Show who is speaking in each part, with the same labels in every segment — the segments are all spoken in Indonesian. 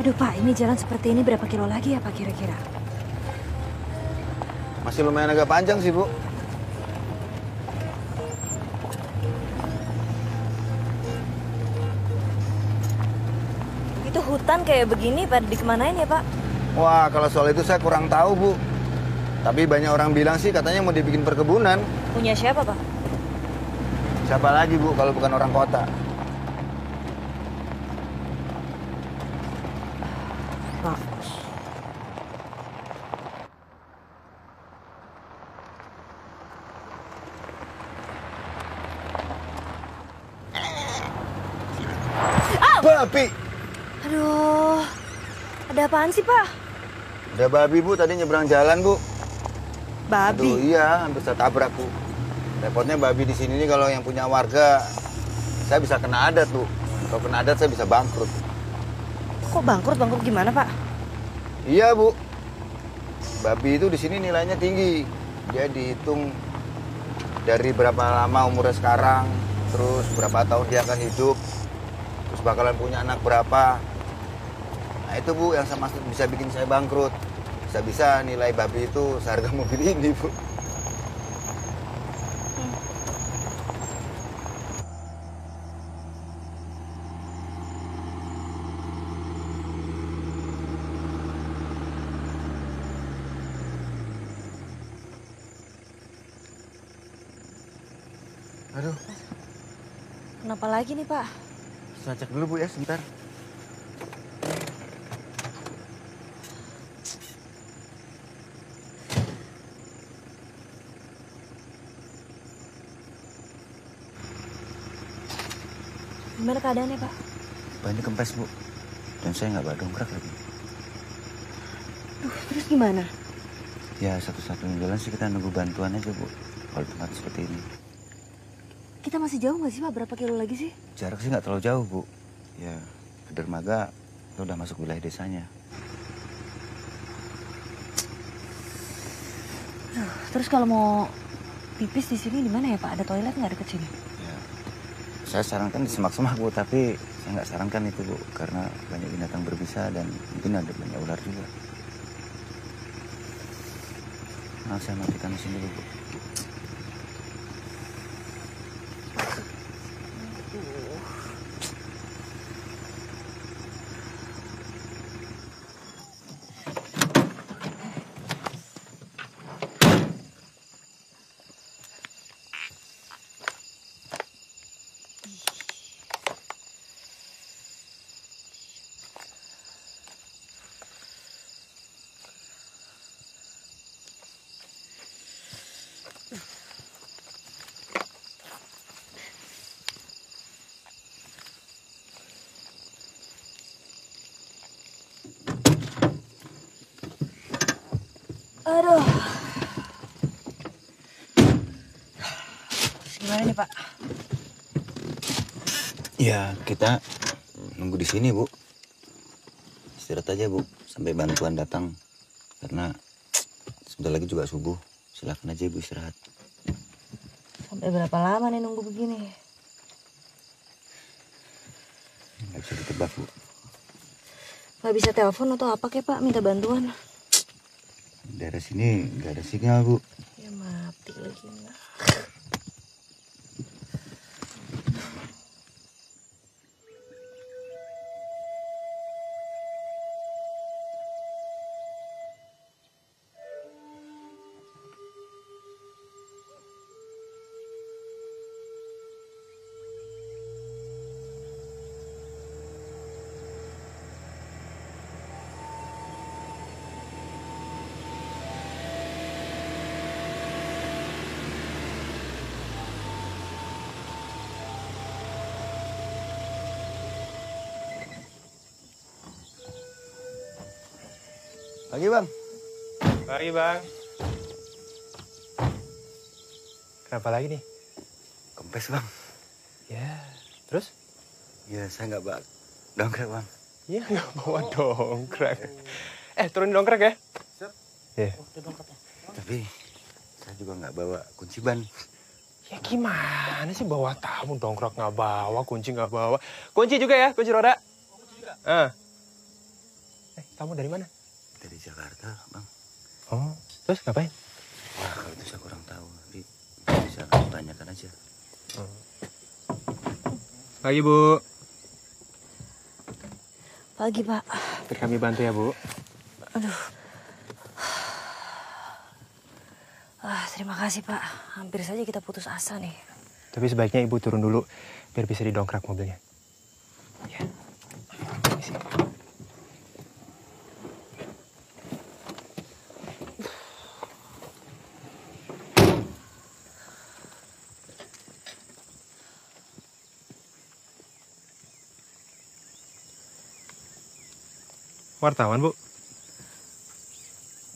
Speaker 1: Aduh Pak, ini jalan seperti ini berapa kilo lagi ya Pak kira-kira?
Speaker 2: Masih lumayan agak panjang sih, Bu.
Speaker 1: Itu hutan kayak begini pada dikemanain ya Pak?
Speaker 2: Wah, kalau soal itu saya kurang tahu, Bu. Tapi banyak orang bilang sih katanya mau dibikin perkebunan.
Speaker 1: Punya siapa Pak?
Speaker 2: Siapa lagi, Bu, kalau bukan orang kota?
Speaker 1: Pak.
Speaker 2: Babi!
Speaker 1: Aduh, ada apaan sih Pak?
Speaker 2: Ada babi, Bu, tadi nyebrang jalan, Bu.
Speaker 1: Babi?
Speaker 2: Aduh, iya, hampir saya tabrak, Bu. Repotnya babi di sini nih kalau yang punya warga, saya bisa kena adat, Bu. Kalau kena adat, saya bisa bangkrut.
Speaker 1: Kok bangkrut? Bangkrut gimana Pak?
Speaker 2: Iya, Bu. Babi itu di sini nilainya tinggi. Dia dihitung dari berapa lama umurnya sekarang, terus berapa tahun dia akan hidup, terus bakalan punya anak berapa. Nah itu, Bu, yang sama bisa bikin saya bangkrut. Bisa-bisa nilai babi itu seharga mobil ini, Bu. Aduh,
Speaker 1: Kenapa lagi nih Pak?
Speaker 2: saya cek dulu, Bu, ya, sebentar.
Speaker 1: Gimana keadaannya Pak?
Speaker 2: Bannya kempes, Bu. Dan saya nggak bawa dongkrak lagi.
Speaker 1: Terus gimana?
Speaker 2: Ya, satu-satunya jalan sih kita nunggu bantuan aja, Bu. Kalau tempat seperti ini.
Speaker 1: Kita masih jauh nggak sih Pak? Berapa kilo lagi sih?
Speaker 2: Jarak sih nggak terlalu jauh, Bu. Ya, ke dermaga itu udah masuk wilayah desanya.
Speaker 1: Terus kalau mau pipis di sini di mana ya Pak? Ada toilet nggak deket sini?
Speaker 2: Ya, saya sarankan di semak-semak, Bu. Tapi saya nggak sarankan itu, Bu. Karena banyak binatang berbisa dan mungkin ada banyak ular juga. Nah, saya matikan mesin dulu, Bu.
Speaker 1: Aduh. Terus gimana nih Pak?
Speaker 2: Ya, kita nunggu di sini, Bu. Istirahat aja, Bu, sampai bantuan datang. Karena sebentar lagi juga subuh. Silakan aja Ibu istirahat.
Speaker 1: Sampai berapa lama nih nunggu begini?
Speaker 2: Nggak bisa ditebak, Bu.
Speaker 1: Nggak bisa telepon atau apa kek Pak? Minta bantuan.
Speaker 2: Daerah sini nggak ada sinyal, Bu.
Speaker 1: Ya mati lagi.
Speaker 2: Pagi, Bang.
Speaker 3: Pagi, Bang. Kenapa lagi nih?
Speaker 2: Kempes, Bang.
Speaker 3: Ya, terus?
Speaker 2: Ya, saya nggak bawa dongkrak, Bang.
Speaker 3: Ya, nggak bawa dongkrak. Turunin dongkrak ya.
Speaker 2: Siap.
Speaker 3: Ya.
Speaker 2: Tapi saya juga nggak bawa kunci ban.
Speaker 3: Ya gimana sih bawa tamu dongkrak nggak bawa, kunci nggak bawa. Kunci juga ya, kunci roda. Kunci juga. Kamu dari mana?
Speaker 2: Dari Jakarta, Bang.
Speaker 3: Oh, terus ngapain?
Speaker 2: Wah, kalau itu saya kurang tahu. Nanti bisa kamu tanyakan aja.
Speaker 3: Pagi, Bu.
Speaker 1: Pagi, Pak.
Speaker 3: Biar kami bantu ya, Bu.
Speaker 1: Aduh. Terima kasih, Pak. Hampir saja kita putus asa nih.
Speaker 3: Tapi sebaiknya Ibu turun dulu, biar bisa didongkrak mobilnya. Ya. Permisi. Wartawan, Bu?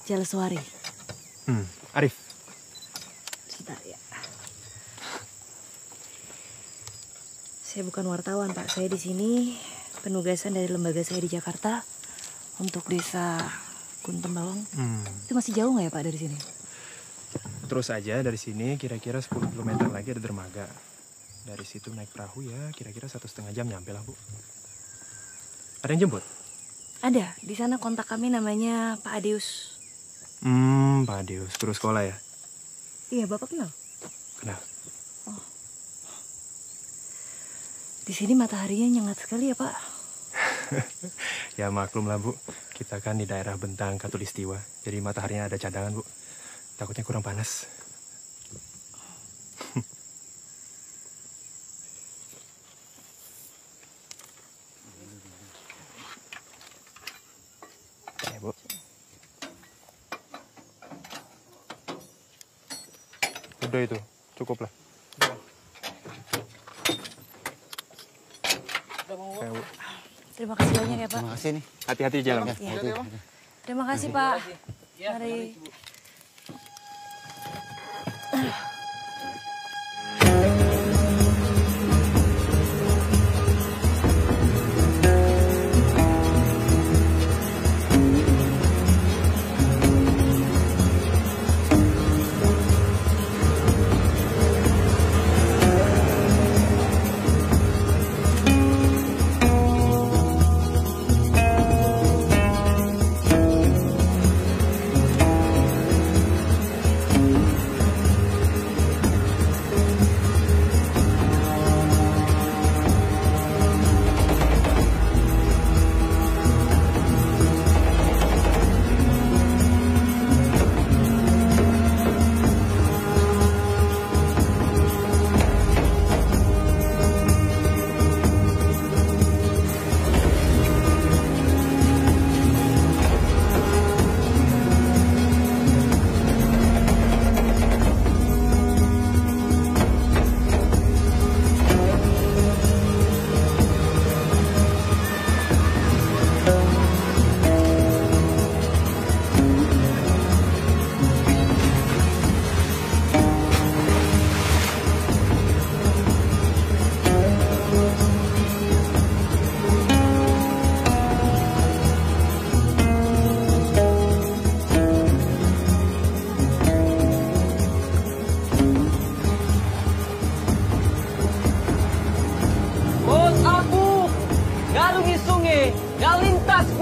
Speaker 1: Jaleswari.
Speaker 3: Arif.
Speaker 1: Sebentar ya. Saya bukan wartawan, Pak. Saya di sini penugasan dari lembaga saya di Jakarta untuk desa Kuntem Bawang. Itu masih jauh nggak ya, Pak, dari sini?
Speaker 3: Terus aja dari sini kira-kira 10 km lagi ada dermaga. Dari situ naik perahu ya kira-kira 1,5 jam nyampe lah, Bu. Ada yang jemput?
Speaker 1: Ada. Di sana kontak kami namanya Pak Adeus.
Speaker 3: Pak Adeus. Guru sekolah ya?
Speaker 1: Iya, Bapak kenal?
Speaker 3: Kenal.
Speaker 1: Oh. Di sini mataharinya nyengat sekali ya, Pak.
Speaker 3: Ya maklum lah, Bu. Kita kan di daerah Bentang Katulistiwa. Jadi mataharinya ada cadangan, Bu. Takutnya kurang panas. Ya, Bu. Udah itu, cukup lah. Ayo, Bu.
Speaker 1: Terima kasih banyak ya, Pak.
Speaker 2: Terima kasih nih.
Speaker 3: Hati-hati jalan.
Speaker 1: Ya. Terima kasih, Pak. Mari.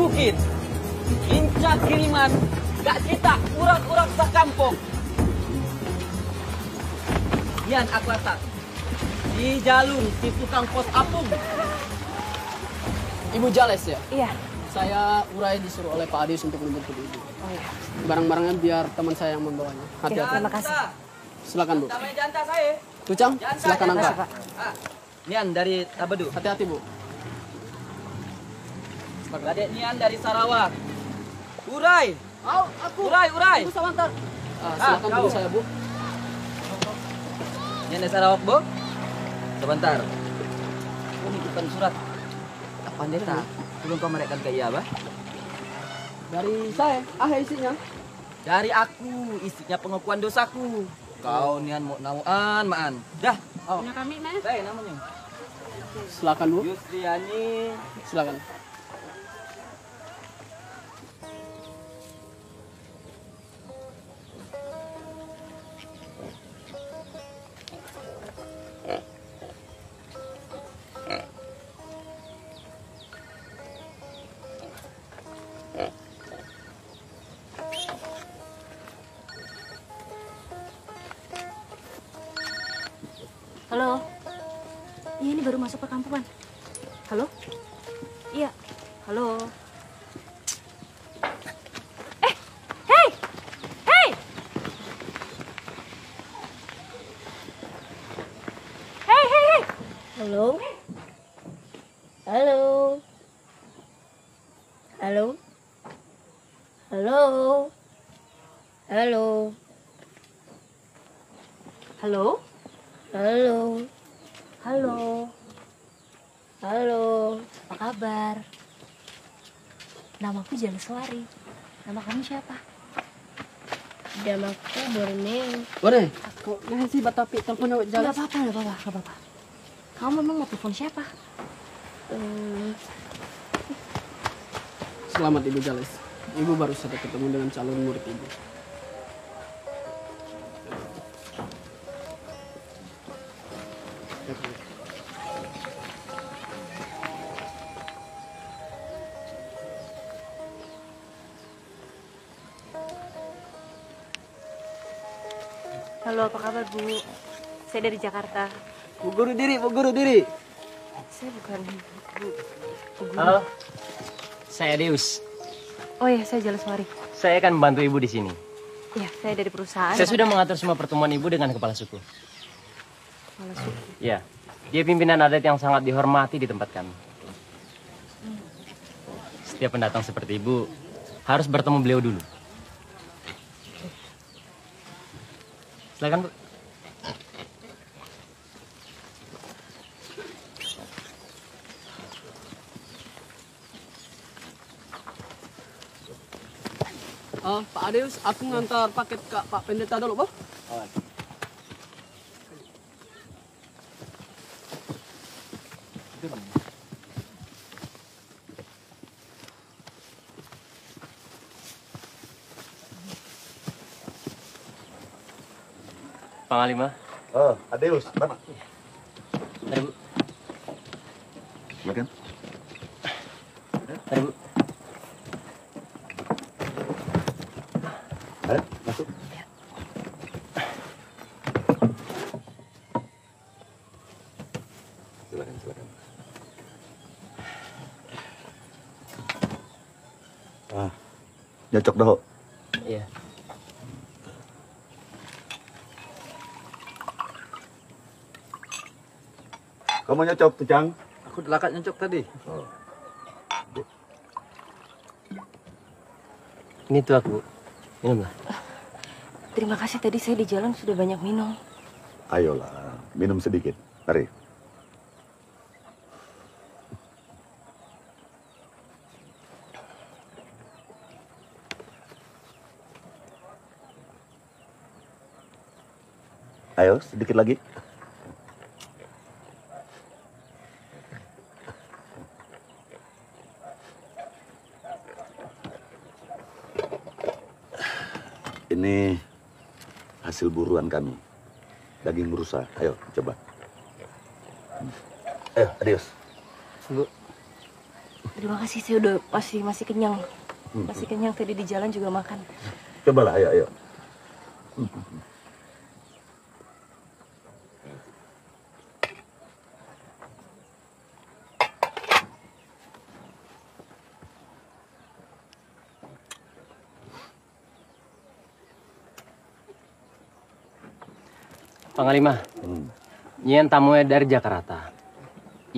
Speaker 4: bukit. Incat kiriman, gak kita urak-urak sakampung. Yan aklasan. Di jalur si tukang pos apung.
Speaker 5: Ibu Jales ya?
Speaker 1: Iya.
Speaker 5: Saya urai disuruh oleh Pak Adis untuk menjemput ibu.
Speaker 1: Oh iya.
Speaker 5: Barang-barangnya biar teman saya yang membawanya.
Speaker 1: Oke,
Speaker 5: Hati-hati.
Speaker 1: terima kasih.
Speaker 5: Silakan Bu.
Speaker 4: Namanya jantan saya.
Speaker 5: Tucang, silakan
Speaker 1: Terima
Speaker 5: angkat.
Speaker 1: kasih, Pak.
Speaker 4: Nian dari Tabedu.
Speaker 5: Hati-hati Bu.
Speaker 4: Gadek Nian dari Sarawak. Urai.
Speaker 5: Oh, aku.
Speaker 4: Urai.
Speaker 5: Ibu sebentar. Silakan
Speaker 4: kau.
Speaker 5: dulu saya Bu.
Speaker 4: Nian dari Sarawak, Bu. Sebentar. Ini bukan surat. Pendeta, belum kau mereka ke iya, Bah?
Speaker 5: Dari saya, isinya.
Speaker 4: Dari aku, isinya pengakuan dosaku. Kau nian mau nauan, maan. Dah.
Speaker 5: Oh.
Speaker 4: Punya kami, Mas. Baik namanya.
Speaker 5: Silakan Bu.
Speaker 4: Yusriani.
Speaker 5: Silakan.
Speaker 1: Halo. Iya, ini baru masuk perkampungan. Halo? Iya. Halo. Hey! Hey! Hey, hey, hey!
Speaker 6: Halo? Halo? Halo? Halo? Halo?
Speaker 1: Halo?
Speaker 6: Halo?
Speaker 1: Halo.
Speaker 6: Halo?
Speaker 1: Apa kabar? Namaku Jaleswari. Nama kamu siapa?
Speaker 6: Namaku Borneo.
Speaker 5: Boleh? Kok nggak sih batapi telepon awak
Speaker 1: Gak
Speaker 5: jalan?
Speaker 1: apa-apa, gak apa-apa, gak apa-apa. Kamu memang mau telepon siapa?
Speaker 5: Selamat Ibu Jales. Ibu baru saja ketemu dengan calon murid Ibu.
Speaker 1: Halo, apa kabar, Bu? Saya dari Jakarta.
Speaker 5: Bu Guru Diri, Bu Guru Diri.
Speaker 1: Saya bukan Bu. Guru.
Speaker 7: Halo, saya Deus.
Speaker 1: Oh iya, saya Jaleswari.
Speaker 7: Saya akan membantu ibu di sini.
Speaker 1: Iya, saya dari perusahaan.
Speaker 7: Saya sudah mengatur semua pertemuan ibu dengan kepala suku.
Speaker 1: Kepala suku.
Speaker 7: Ya, dia pimpinan adat yang sangat dihormati di tempat kami. Setiap pendatang seperti ibu harus bertemu beliau dulu. Silakan, Bu.
Speaker 5: Pak Adeus, aku ngantar paket ke Pak Pendeta dulu, Bu.
Speaker 7: Panglima.
Speaker 2: Oh, Adeus, mana?
Speaker 7: Mari, Bu.
Speaker 2: Silakan.
Speaker 7: Mari, Bu.
Speaker 2: Ayo, masuk. Silakan, silakan. Nyocok dah.
Speaker 7: Iya.
Speaker 2: Kamu nyocok tuh, Cang?
Speaker 4: Aku delakat nyocok tadi.
Speaker 7: Ini tuh aku. Minumlah.
Speaker 1: Terima kasih, tadi saya di jalan sudah banyak minum.
Speaker 2: Ayolah, minum sedikit. Mari. Ayo, sedikit lagi. Ini hasil buruan kami. Daging rusa. Ayo, coba. Ayo, adios.
Speaker 7: Bu.
Speaker 1: Terima kasih, saya udah masih kenyang. Masih kenyang, tadi di jalan juga makan.
Speaker 2: Cobalah, ayo, ayo.
Speaker 7: Panglima. Nyian tamunya dari Jakarta.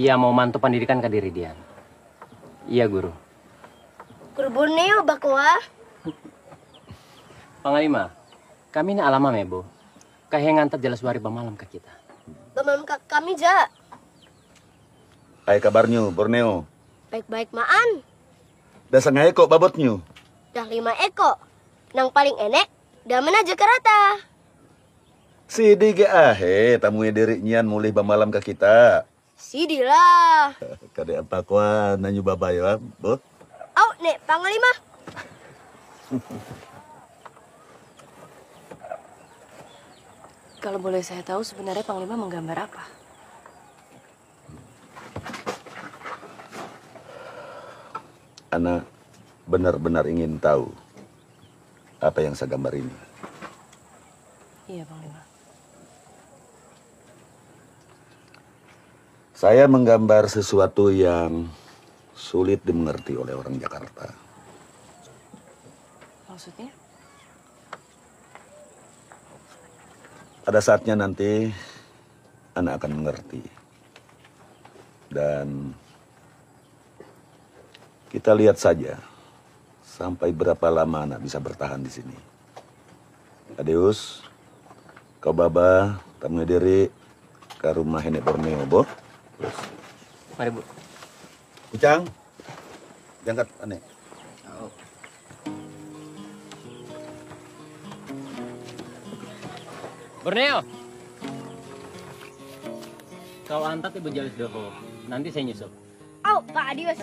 Speaker 7: Ia mau mantu pendidikan ke diri Dian. Iya, Guru.
Speaker 6: Guru Borneo, Bakwa.
Speaker 7: Panglima, kami ini alama mebo. Kahengan tak jelas wari bamalam ke kita.
Speaker 6: Bamalam kami, Ja.
Speaker 2: Ay kabarnya, Borneo.
Speaker 6: Baik-baik maan.
Speaker 2: Dasar ngayo kok babotnya.
Speaker 6: Dah 5 eko. Nang paling enek, dah mana Jakarta.
Speaker 2: Sidi ge ahe, tamunya diri nyian mulih bamalam ke kita.
Speaker 6: Sidi lah.
Speaker 2: Kade apa kuah nanyu babayo, Bu?
Speaker 6: Au, nek, Panglima.
Speaker 1: Kalau boleh saya tahu, sebenarnya Panglima menggambar apa?
Speaker 2: Anak benar-benar ingin tahu apa yang saya gambar ini?
Speaker 1: Iya, Panglima.
Speaker 2: Saya menggambar sesuatu yang sulit dimengerti oleh orang Jakarta.
Speaker 1: Maksudnya?
Speaker 2: Pada saatnya nanti anak akan mengerti. Dan kita lihat saja sampai berapa lama anak bisa bertahan di sini. Adeus, kau Baba, tamu diri ke rumah Nenek Borneo, Bo. Terus.
Speaker 7: Mari, Bu.
Speaker 2: Ucang, diangkat aneh.
Speaker 7: Borneo. Kau antar Ibu Jalis dulu. Nanti saya nyusul.
Speaker 6: Au, Pak Adius.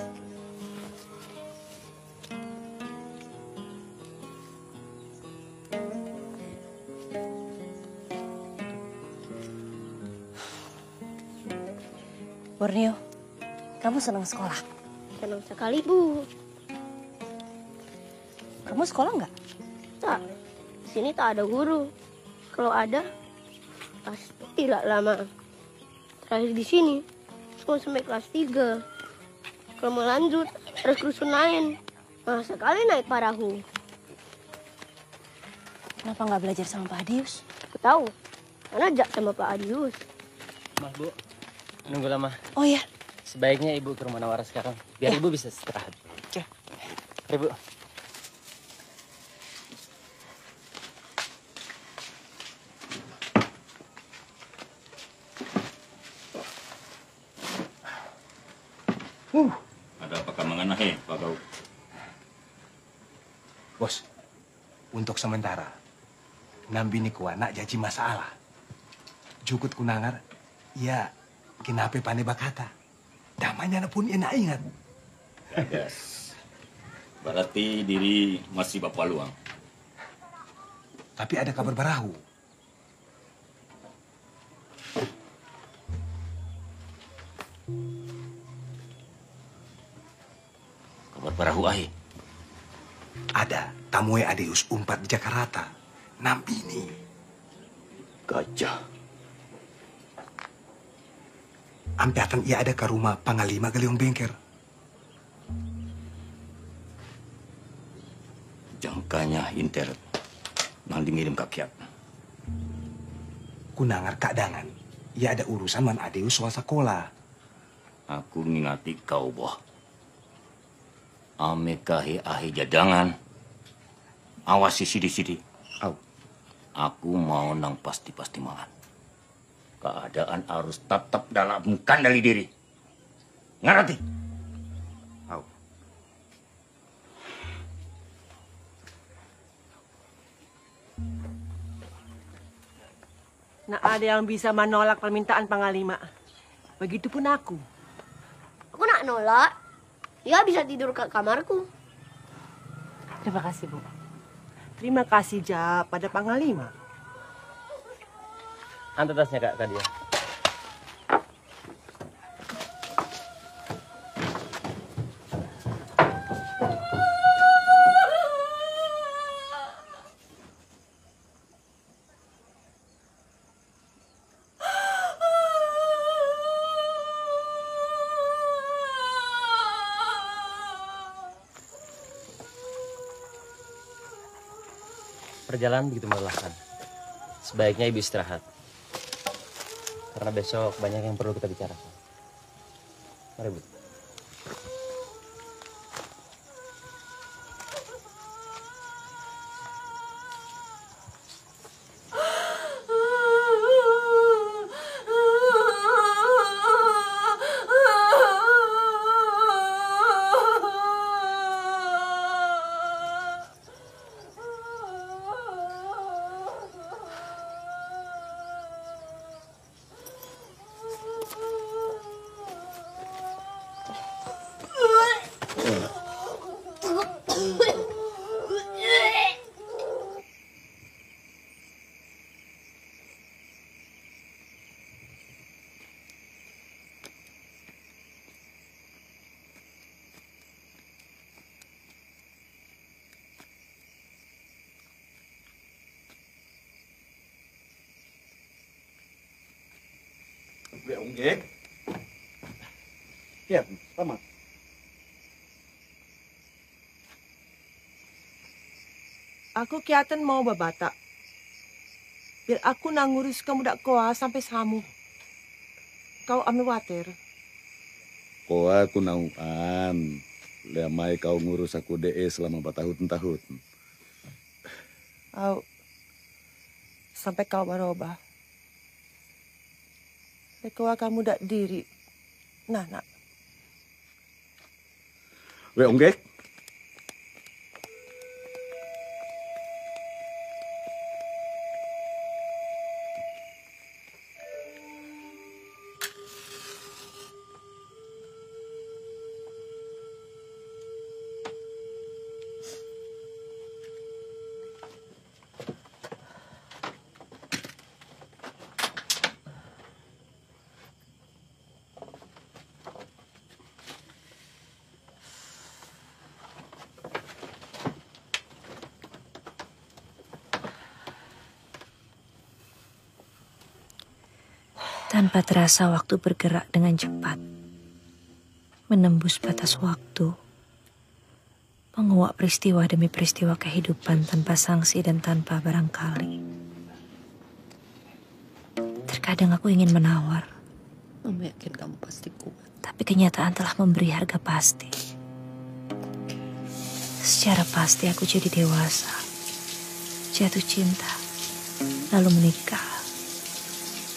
Speaker 1: Borneo, kamu senang sekolah?
Speaker 6: Senang sekali, Bu.
Speaker 1: Kamu sekolah nggak?
Speaker 6: Tak, di sini tak ada guru. Kalau ada, pasti tidak lama. Terakhir di sini, cuma sampai kelas 3. Kalau mau lanjut, harus ke rusun lain. Mahal sekali naik perahu.
Speaker 1: Kenapa nggak belajar sama Pak Adius?
Speaker 6: Aku tahu, karena ajak sama Pak Adius.
Speaker 7: Mas, Bu. Nunggu lama.
Speaker 1: Oh ya,
Speaker 7: Sebaiknya Ibu ke rumah Nawara sekarang. Biar Ibu bisa istirahat.
Speaker 1: Ya.
Speaker 7: Ibu.
Speaker 8: Ada apakah mengenai Pak Gau?
Speaker 9: Bos, untuk sementara, nambini ku anak jaji masalah. Jukut kunangar, ya kenapa pane bakata. Damanya pun enak ingat.
Speaker 8: Gagas. Berarti diri masih bapak luang.
Speaker 9: Tapi ada kabar barahu.
Speaker 8: Kabar barahu ahi.
Speaker 9: Ada tamu Adeus umpat di Jakarta. Nambini.
Speaker 8: Gajah.
Speaker 9: Ampiatan ia ada ke rumah Panglima Galiung Bengker.
Speaker 8: Jangkanya inter. Nanti ngirim kakiat.
Speaker 9: Kunangar keadangan. Ia ada urusan man Adeus soal sekolah.
Speaker 8: Aku ngingati kau, boh. Ame kahi ahi jadangan. Awas sidi-sidi.
Speaker 9: Au.
Speaker 8: Aku mau nang pasti-pasti makan. Keadaan harus tetap dalam kendali diri. Ngerti?
Speaker 9: Au.
Speaker 10: Nah, ada yang bisa menolak permintaan Panglima. Begitupun aku.
Speaker 6: Aku nak nolak. Dia bisa tidur ke kamarku.
Speaker 10: Terima kasih, Bu. Terima kasih, Ja, pada Panglima.
Speaker 7: Antar tasnya, Kak, ke dia. Perjalanan begitu melelahkan. Sebaiknya Ibu istirahat. Karena besok banyak yang perlu kita bicarakan. Mari, Bu.
Speaker 9: Unggek. Ya, selamat.
Speaker 10: Aku kiatan mau babata. Biar aku nangurus kamu dak koa sampai samu. Kau ambil water.
Speaker 11: Koa aku nauan. Lemai kau ngurus aku DE selama bertahun-tahun.
Speaker 10: Au. Sampai kau berubah. Sampai koa kamu dak diri. Nah, nak.
Speaker 11: We Unggek.
Speaker 1: Tanpa terasa waktu bergerak dengan cepat, menembus batas waktu, menguak peristiwa demi peristiwa kehidupan tanpa sanksi dan tanpa barangkali. Terkadang aku ingin menawar.
Speaker 12: Mama yakin kamu pasti kuat.
Speaker 1: Tapi kenyataan telah memberi harga pasti. Secara pasti aku jadi dewasa, jatuh cinta, lalu menikah.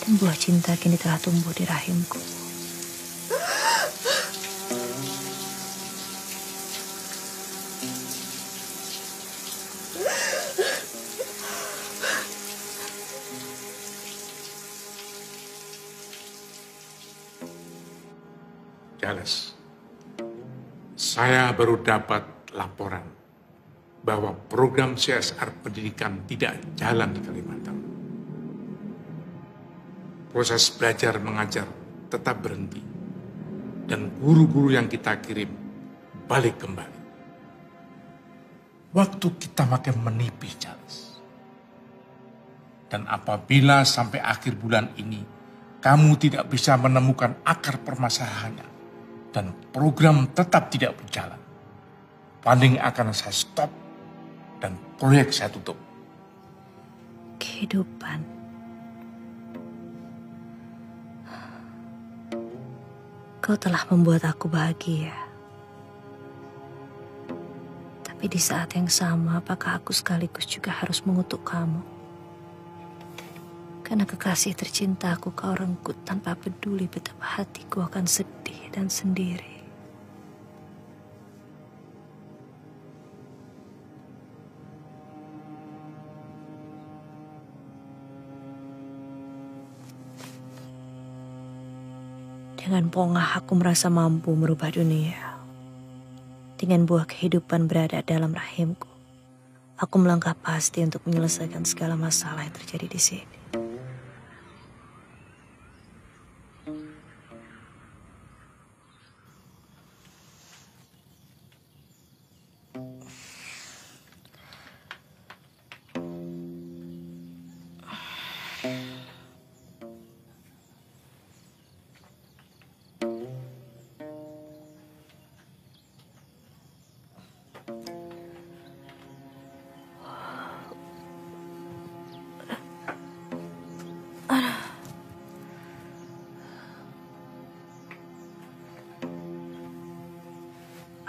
Speaker 1: Dan buah cinta kini telah tumbuh di rahimku.
Speaker 13: Charles, saya baru dapat laporan bahwa program CSR pendidikan tidak jalan di Kalimantan. Proses belajar mengajar tetap berhenti dan guru-guru yang kita kirim balik kembali. Waktu kita makin menipis, Charles. Dan apabila sampai akhir bulan ini kamu tidak bisa menemukan akar permasalahannya dan program tetap tidak berjalan, funding akan saya stop dan proyek saya tutup.
Speaker 1: Kehidupan. Kau telah membuat aku bahagia. Tapi di saat yang sama, apakah aku sekaligus juga harus mengutuk kamu? Karena kekasih tercintaku kau renggut tanpa peduli betapa hatiku akan sedih dan sendiri. Dengan pongah aku merasa mampu merubah dunia. Dengan buah kehidupan berada dalam rahimku, aku melangkah pasti untuk menyelesaikan segala masalah yang terjadi di sini.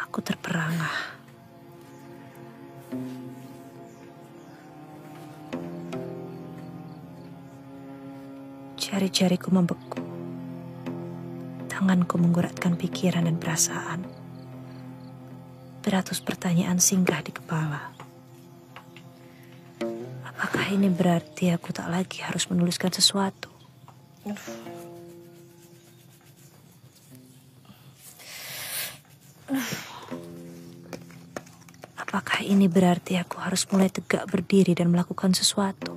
Speaker 1: Aku terperangah. Jari-jariku membeku. Tanganku mengguratkan pikiran dan perasaan. Beratus pertanyaan singgah di kepala. Apakah ini berarti aku tak lagi harus menuliskan sesuatu? Apakah ini berarti aku harus mulai tegak berdiri dan melakukan sesuatu?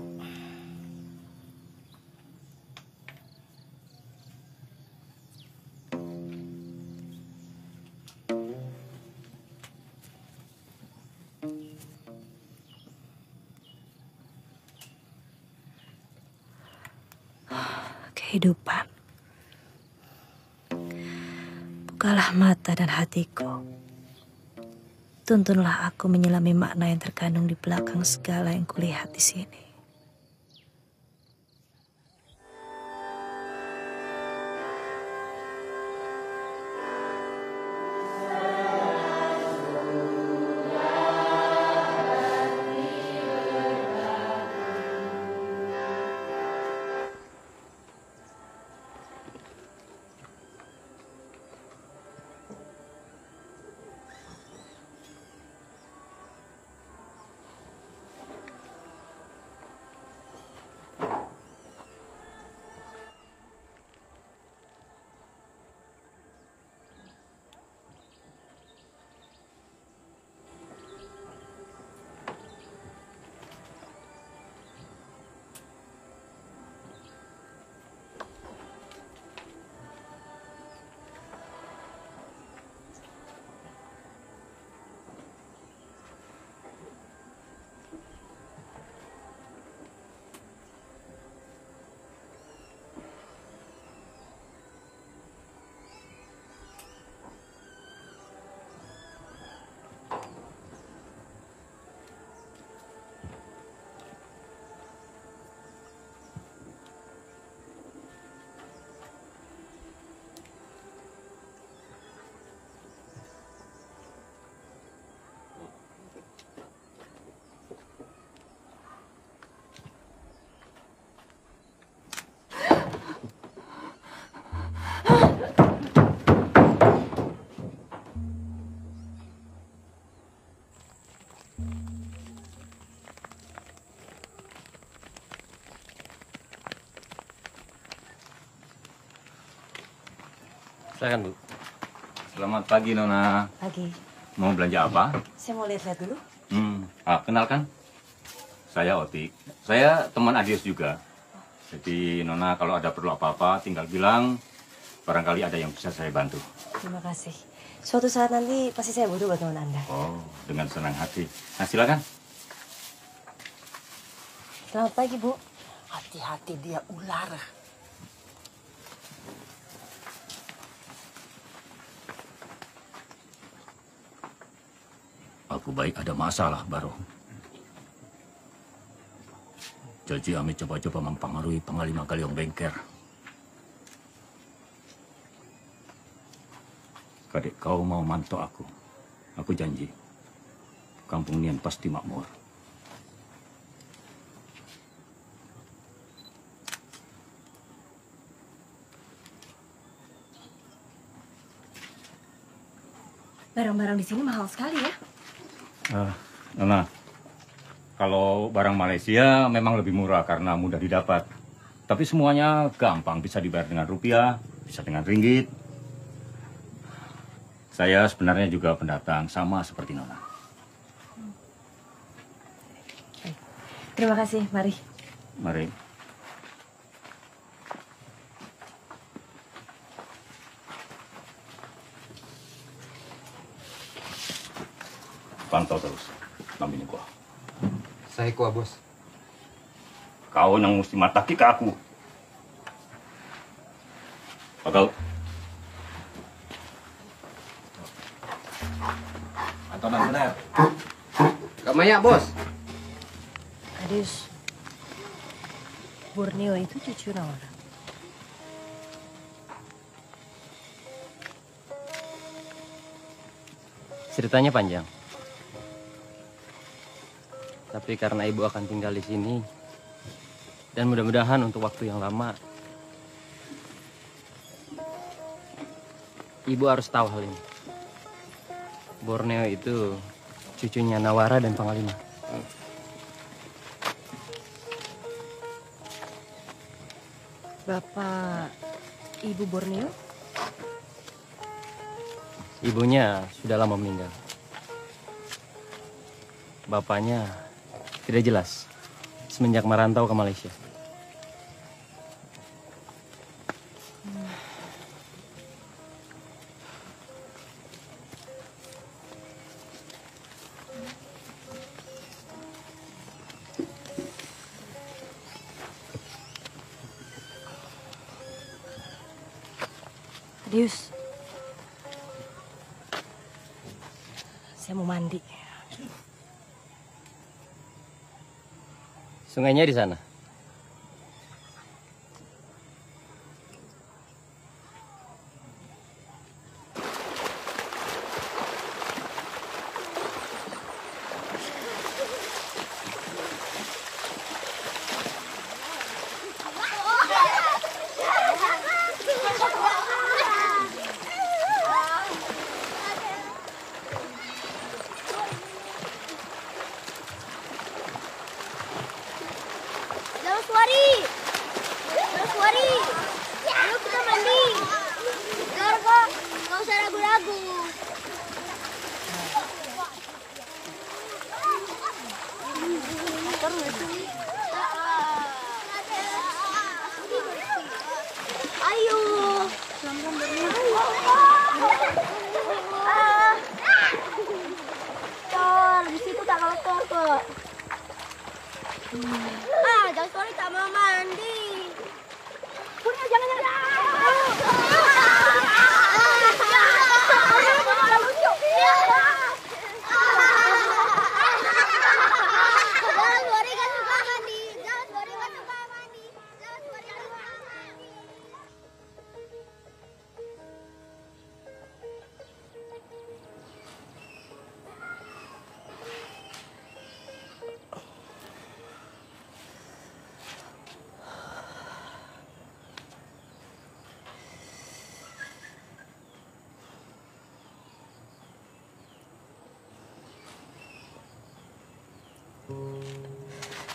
Speaker 1: Kehidupan. Bukalah mata dan hatiku. Tuntunlah aku menyelami makna yang terkandung di belakang segala yang kulihat di sini.
Speaker 7: Silakan, Bu.
Speaker 8: Selamat pagi, Nona.
Speaker 1: Pagi.
Speaker 8: Mau belanja apa?
Speaker 1: Saya mau lihat-lihat dulu.
Speaker 8: Kenalkan. Saya Otik. Saya teman Adius juga. Jadi, Nona kalau ada perlu apa-apa, tinggal bilang. Barangkali ada yang bisa saya bantu.
Speaker 1: Terima kasih. Suatu saat nanti pasti saya butuh bantuan Anda.
Speaker 8: Oh, dengan senang hati. Nah, silakan.
Speaker 1: Selamat pagi, Bu.
Speaker 14: Hati-hati dia ular.
Speaker 8: Aku baik ada masalah, Baro. Jadi Ami coba-coba mempengaruhi Panglima Galiong Bengker. Kadek kau mau manto aku. Aku janji. Kampung Nian pasti makmur.
Speaker 1: Barang-barang di sini mahal sekali ya.
Speaker 8: Nona, kalau barang Malaysia memang lebih murah karena mudah didapat. Tapi semuanya gampang, bisa dibayar dengan rupiah, bisa dengan ringgit. Saya sebenarnya juga pendatang, sama seperti Nona.
Speaker 1: Terima kasih, mari.
Speaker 8: Mari. Pantau terus, nampini gua.
Speaker 15: Saya kuah, Bos.
Speaker 8: Kau yang mesti mataki ke aku. Bakal.
Speaker 15: Antonan benar. Kak Maya, Bos.
Speaker 1: Adius, Borneo itu cucu Nawara.
Speaker 7: Ceritanya panjang. Tapi karena ibu akan tinggal di sini, dan mudah-mudahan untuk waktu yang lama, ibu harus tahu hal ini. Borneo itu cucunya Nawara dan Panglima.
Speaker 1: Bapak Ibu Borneo?
Speaker 7: Ibunya sudah lama meninggal. Bapaknya tidak jelas semenjak merantau ke Malaysia.
Speaker 1: Adius, Saya mau mandi.
Speaker 7: Sungainya di sana.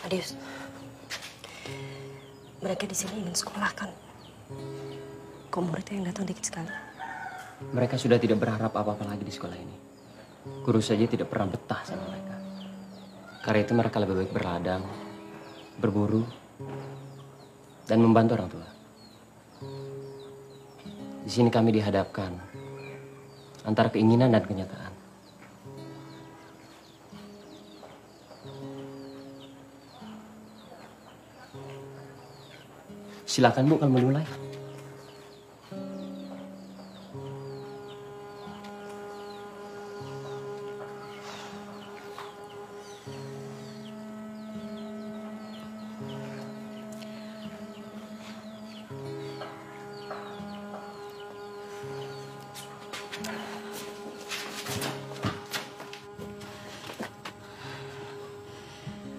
Speaker 1: Adius, mereka di sini ingin sekolah kan? Kok muridnya yang datang dikit sekali?
Speaker 7: Mereka sudah tidak berharap apa-apa lagi di sekolah ini. Guru saja tidak pernah betah sama mereka. Karena itu mereka lebih baik berladang, berburu, dan membantu orang tua. Di sini kami dihadapkan antara keinginan dan kenyataan. Silakan Bu, kalau mau mulai.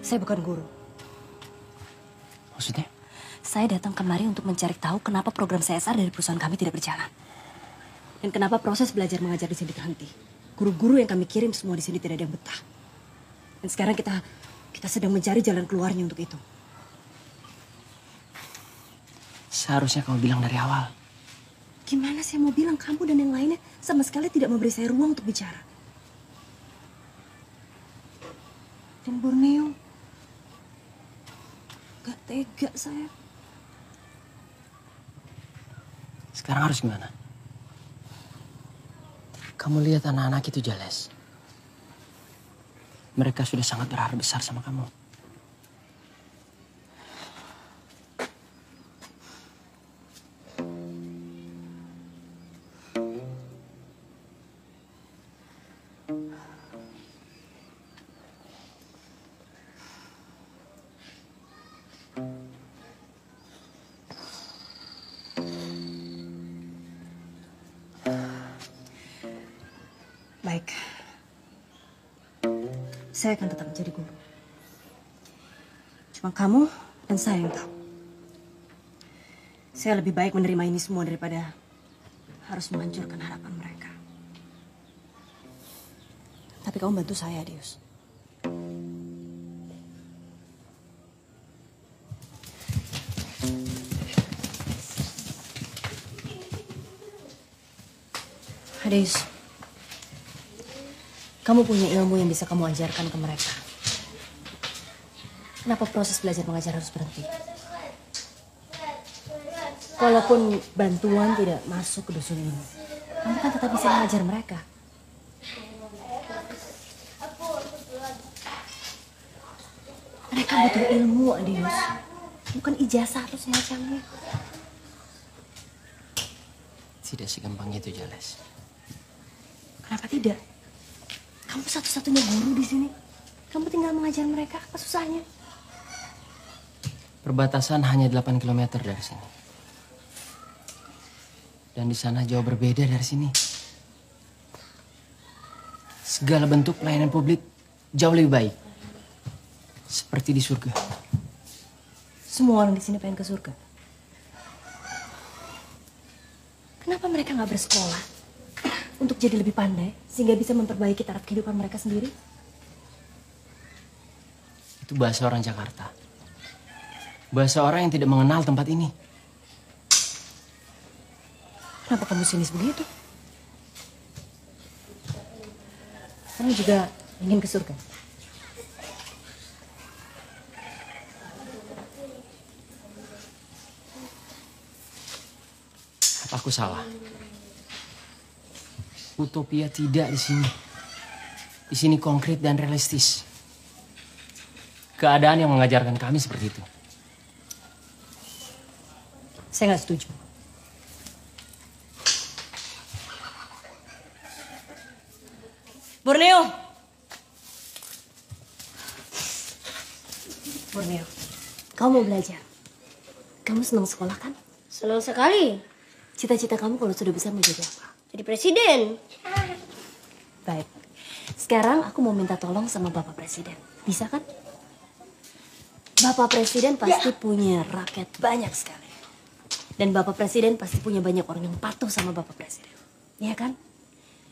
Speaker 1: Saya bukan guru.
Speaker 7: Maksudnya?
Speaker 1: Saya datang kemari untuk mencari tahu kenapa program CSR dari perusahaan kami tidak berjalan. Dan kenapa proses belajar mengajar di sini terhenti. Guru-guru yang kami kirim semua di sini tidak ada yang betah. Dan sekarang kita sedang mencari jalan keluarnya untuk itu.
Speaker 7: Seharusnya kamu bilang dari awal.
Speaker 1: Gimana saya mau bilang, kamu dan yang lainnya sama sekali tidak memberi saya ruang untuk bicara. Dan Borneo, gak tega saya.
Speaker 7: Sekarang harus gimana? Kamu lihat anak-anak itu, Jales. Mereka sudah sangat berharap besar sama kamu.
Speaker 1: Baik. Saya akan tetap menjadi guru. Cuma kamu dan saya yang tahu. Saya lebih baik menerima ini semua daripada harus menghancurkan harapan mereka. Tapi kamu bantu saya, Adius. Adius, kamu punya ilmu yang bisa kamu ajarkan ke mereka. Kenapa proses belajar mengajar harus berhenti? Walaupun bantuan tidak masuk ke dusun ini, kamu kan tetap bisa mengajar mereka. Mereka butuh ilmu, Adius. Bukan ijazah atau semacamnya.
Speaker 7: Tidak segampang itu, Jales.
Speaker 1: Kenapa tidak? Kamu satu-satunya guru di sini. Kamu tinggal mengajar mereka, apa susahnya?
Speaker 7: Perbatasan hanya 8 km dari sini. Dan di sana jauh berbeda dari sini. Segala bentuk pelayanan publik jauh lebih baik. Seperti di surga.
Speaker 1: Semua orang di sini pengen ke surga. Kenapa mereka nggak bersekolah untuk jadi lebih pandai sehingga bisa memperbaiki taraf kehidupan mereka sendiri?
Speaker 7: Itu bahasa orang Jakarta. Bahasa orang yang tidak mengenal tempat ini.
Speaker 1: Kenapa kamu sinis begitu? Kamu juga ingin ke surga?
Speaker 7: Apa aku salah? Utopia tidak di sini. Di sini konkret dan realistis. Keadaan yang mengajarkan kami seperti itu.
Speaker 1: Saya nggak setuju. Borneo! Borneo, kamu mau belajar? Kamu senang sekolah kan?
Speaker 6: Senang sekali.
Speaker 1: Cita-cita kamu kalau sudah besar mau jadi apa?
Speaker 6: Jadi presiden.
Speaker 1: Baik. Sekarang aku mau minta tolong sama Bapak Presiden. Bisa kan? Bapak Presiden pasti punya rakyat banyak sekali. Dan Bapak Presiden pasti punya banyak orang yang patuh sama Bapak Presiden. Iya kan?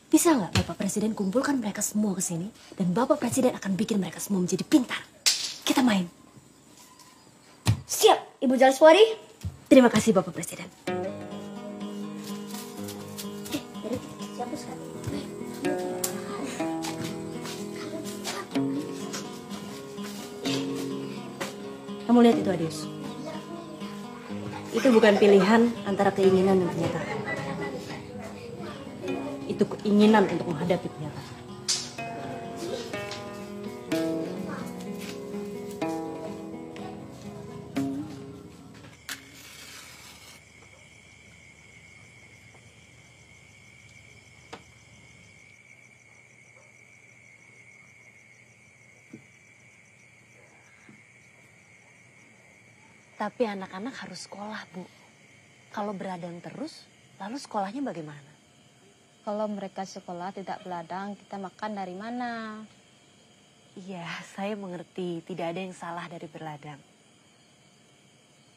Speaker 1: Bisa nggak Bapak Presiden kumpulkan mereka semua ke sini dan Bapak Presiden akan bikin mereka semua menjadi pintar. Kita main.
Speaker 6: Siap, Ibu Jalswari.
Speaker 1: Terima kasih Bapak Presiden.
Speaker 6: Siapa sekali?
Speaker 1: Kamu lihat itu, Adius. Itu bukan pilihan antara keinginan dan kenyataan. Itu keinginan untuk menghadapi kenyataan. Tapi anak-anak harus sekolah, Bu. Kalau beradang terus, lalu sekolahnya bagaimana?
Speaker 16: Kalau mereka sekolah tidak beladang, kita makan dari mana?
Speaker 1: Iya, saya mengerti. Tidak ada yang salah dari berladang.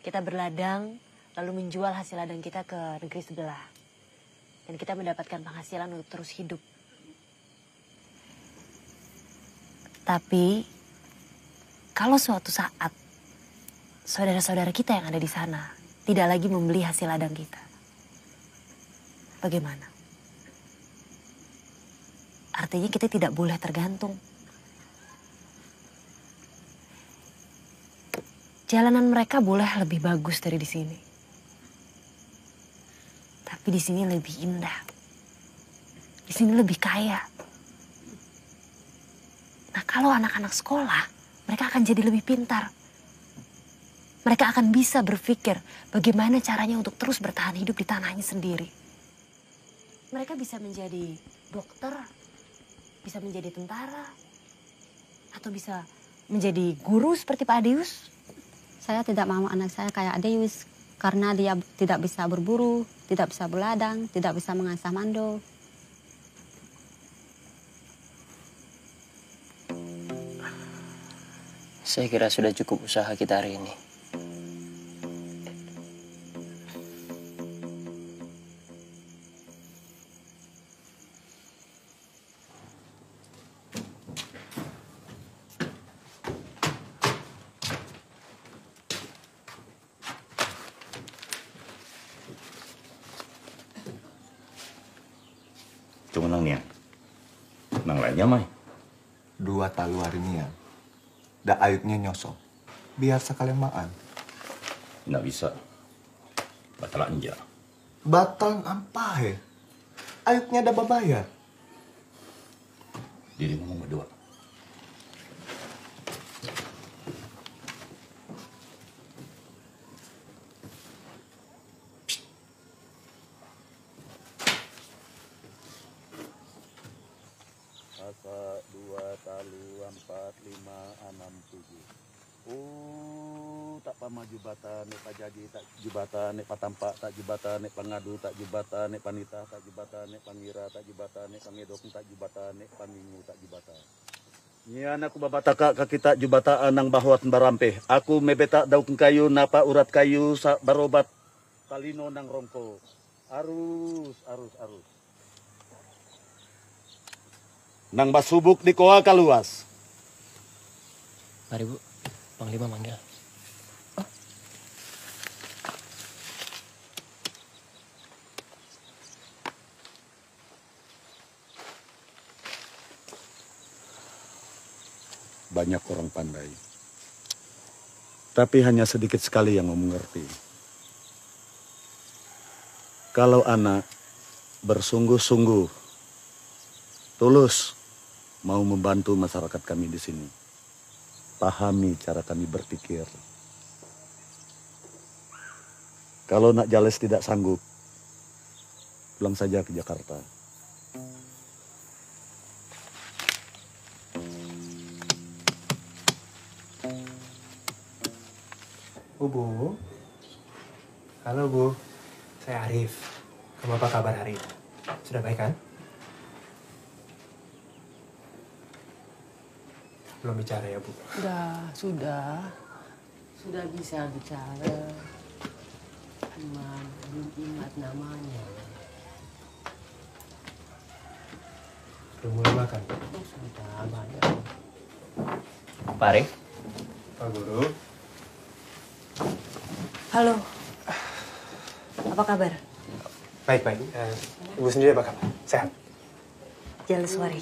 Speaker 1: Kita berladang, lalu menjual hasil ladang kita ke negeri sebelah. Dan kita mendapatkan penghasilan untuk terus hidup. Tapi, kalau suatu saat saudara-saudara kita yang ada di sana tidak lagi membeli hasil ladang kita, bagaimana? Artinya kita tidak boleh tergantung. Jalanan mereka boleh lebih bagus dari di sini. Tapi di sini lebih indah. Di sini lebih kaya. Nah, kalau anak-anak sekolah, mereka akan jadi lebih pintar. Mereka akan bisa berpikir bagaimana caranya untuk terus bertahan hidup di tanahnya sendiri. Mereka bisa menjadi dokter, bisa menjadi tentara, atau bisa menjadi guru seperti Pak Adeus.
Speaker 16: Saya tidak mau anak saya kayak Adeus karena dia tidak bisa berburu, tidak bisa berladang, tidak bisa mengasah mando.
Speaker 7: Saya kira sudah cukup usaha kita hari ini.
Speaker 8: Cuma nang nian. Nang lainnya mai.
Speaker 9: 2 talu hari ini ya. Da ayutnya nyosok. Biar sekalian makan.
Speaker 8: Nggak bisa. Batal anja.
Speaker 9: Batal apa he? Ayutnya ada babayar.
Speaker 8: Diri ngomong berdua.
Speaker 11: Oh, tak pama jubatan, nek pajaji, tak jubatan, nek patampak, tak jubatan, nek pangadu, tak jubatan, nek panita, tak jubatan, nek pangira, tak jubatan, nek pangedok, tak jubatan, nek pamingu, tak jubatan. Nyian aku babataka kakita jubataan nang bahwat barampe. Aku mebeta daun kayu napa urat kayu barobat talino nang rongko. Arus. Nang basubuk di koa kaluas.
Speaker 7: Mari Bu, Panglima manggil.
Speaker 11: Banyak orang pandai. Tapi hanya sedikit sekali yang mengerti. Kalau anak bersungguh-sungguh, tulus mau membantu masyarakat kami di sini, pahami cara kami berpikir. Kalau Nak Jales tidak sanggup, pulang saja ke Jakarta.
Speaker 3: Bu. Halo Bu, saya Arif. Kamu apa kabar hari ini? Sudah baik kan? Belum bicara ya Bu?
Speaker 14: Sudah bisa bicara. Cuma belum ingat namanya.
Speaker 3: Belum mulai makan?
Speaker 14: Sudah banyak.
Speaker 7: Pak Arif.
Speaker 3: Pak Guru.
Speaker 1: Halo. Apa kabar?
Speaker 3: Baik. Ibu sendiri apa kabar? Sehat?
Speaker 1: Jaleswari.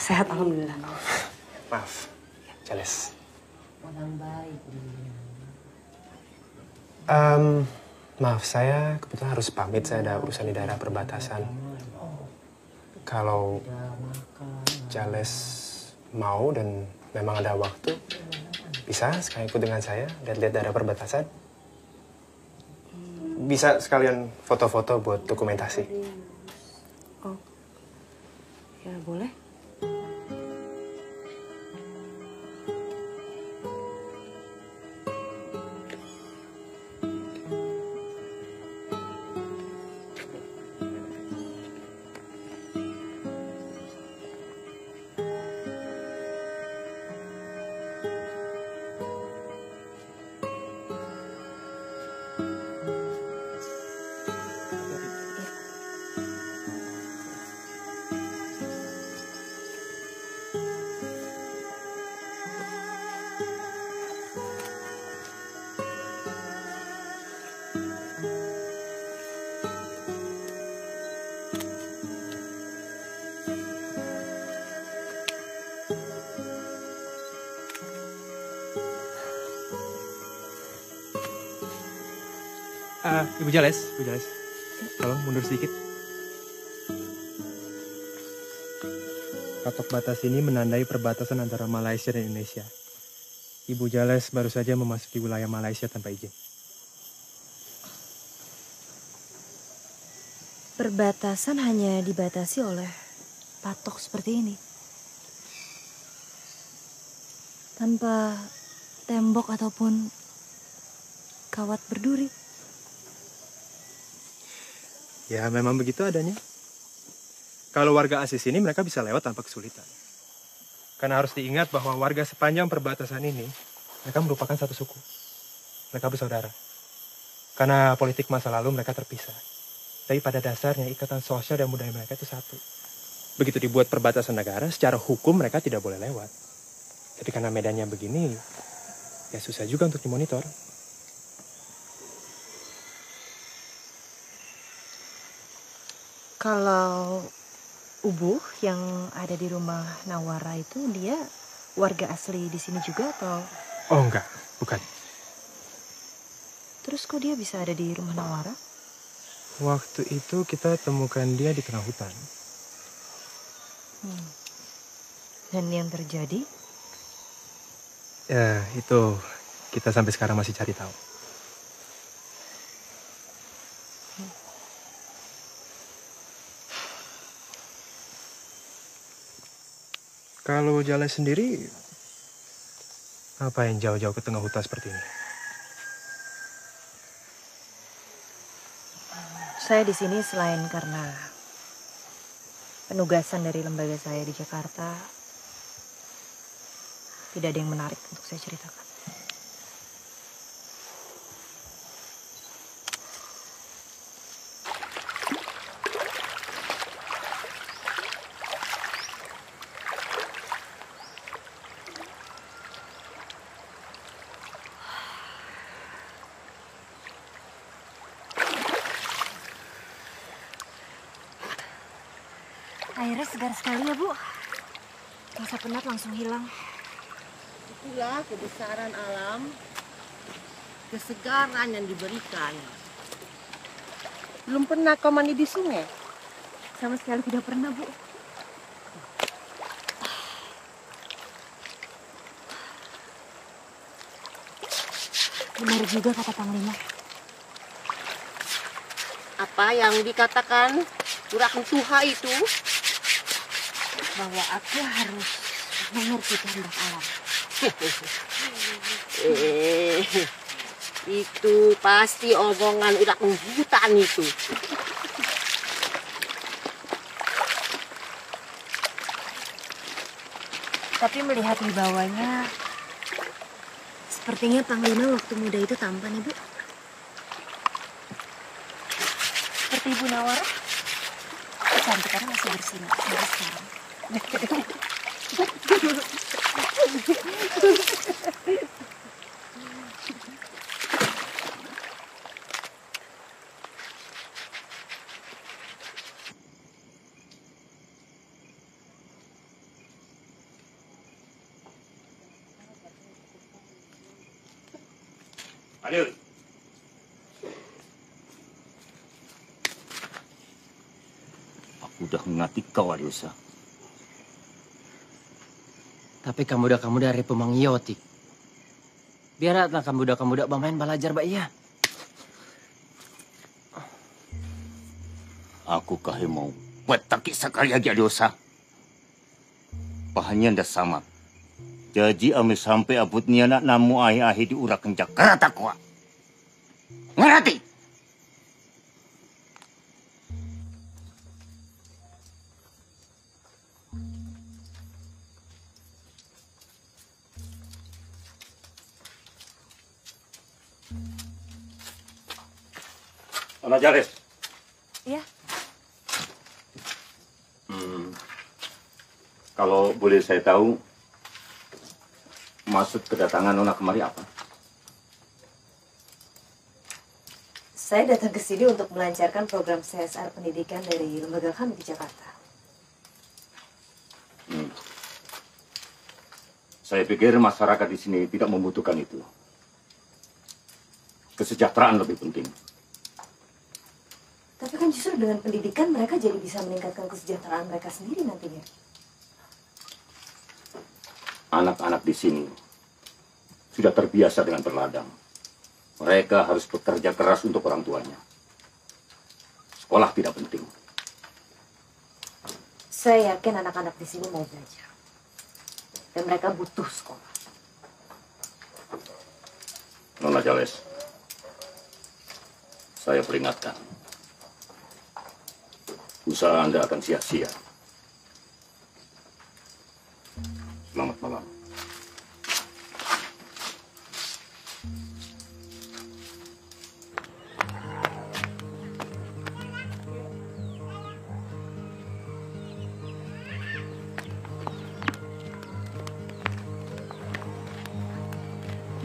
Speaker 1: Sehat alhamdulillah.
Speaker 3: Maaf, Jales.
Speaker 14: Orang baik dia.
Speaker 3: Maaf, saya kebetulan harus pamit. Saya ada urusan di daerah perbatasan. Kalau Jales mau dan memang ada waktu, bisa sekalian ikut dengan saya lihat-lihat daerah perbatasan. Bisa sekalian foto-foto buat dokumentasi.
Speaker 1: Oh, ya boleh.
Speaker 3: Ibu Jales, tolong mundur sedikit. Patok batas ini menandai perbatasan antara Malaysia dan Indonesia. Ibu Jales baru saja memasuki wilayah Malaysia tanpa izin.
Speaker 1: Perbatasan hanya dibatasi oleh patok seperti ini. Tanpa tembok ataupun kawat berduri.
Speaker 3: Ya, memang begitu adanya. Kalau warga asli sini, mereka bisa lewat tanpa kesulitan. Karena harus diingat bahwa warga sepanjang perbatasan ini, mereka merupakan satu suku. Mereka bersaudara. Karena politik masa lalu mereka terpisah. Tapi pada dasarnya ikatan sosial dan budaya mereka itu satu. Begitu dibuat perbatasan negara, secara hukum mereka tidak boleh lewat. Tapi karena medannya begini, ya susah juga untuk dimonitor.
Speaker 1: Kalau Ubuh yang ada di rumah Nawara itu dia warga asli di sini juga atau?
Speaker 3: Oh enggak, bukan.
Speaker 1: Terus kok dia bisa ada di rumah Nawara?
Speaker 3: Waktu itu kita temukan dia di tengah hutan.
Speaker 1: Dan yang terjadi?
Speaker 3: Ya itu kita sampai sekarang masih cari tahu. Kalau Jales sendiri, Ngapain jauh-jauh ke tengah hutan seperti ini?
Speaker 1: Saya di sini selain karena penugasan dari lembaga saya di Jakarta, tidak ada yang menarik untuk saya ceritakan. Airnya segar sekali ya, Bu. Rasa penat langsung hilang.
Speaker 10: Itulah kebesaran alam, kesegaran yang diberikan. Belum pernah kau mandi di sungai?
Speaker 1: Sama sekali tidak pernah, Bu. Benar juga kata Panglima.
Speaker 10: Apa yang dikatakan Juragan Tuha itu? Bahwa aku harus mengerti kehendak alam. Itu pasti omongan udah hutan itu.
Speaker 1: Tapi melihat wibawanya, sepertinya Panglima waktu muda itu tampan, Ibu. Seperti Ibu Nawara, kecantikannya masih bersinar sampai sekarang.
Speaker 8: Ayo. Aku udah ngati kau, Adiusa.
Speaker 7: Tapi kamu dari pemangiotik. Biarlah kamu bermain belajar, Mbak Iya.
Speaker 8: Aku kahe mau petaki sekali lagi, Adiusa. Pahanya ndak sama. Jadi ame sampai abutnya nak namu ahi-ahi di urak kencak kerata kuat. Ngerti? Nona Jares.
Speaker 1: Iya.
Speaker 8: Kalau boleh saya tahu, maksud kedatangan Nona kemari apa?
Speaker 1: Saya datang ke sini untuk melancarkan program CSR pendidikan dari lembaga kami di Jakarta.
Speaker 8: Saya pikir masyarakat di sini tidak membutuhkan itu. Kesejahteraan lebih penting.
Speaker 1: Tapi kan justru dengan pendidikan mereka jadi bisa meningkatkan kesejahteraan mereka sendiri nantinya.
Speaker 8: Anak-anak di sini sudah terbiasa dengan berladang. Mereka harus bekerja keras untuk orang tuanya. Sekolah tidak penting.
Speaker 1: Saya yakin anak-anak di sini mau belajar. Dan mereka butuh sekolah.
Speaker 8: Nona Jales, saya peringatkan. Usaha Anda akan sia-sia. Selamat malam.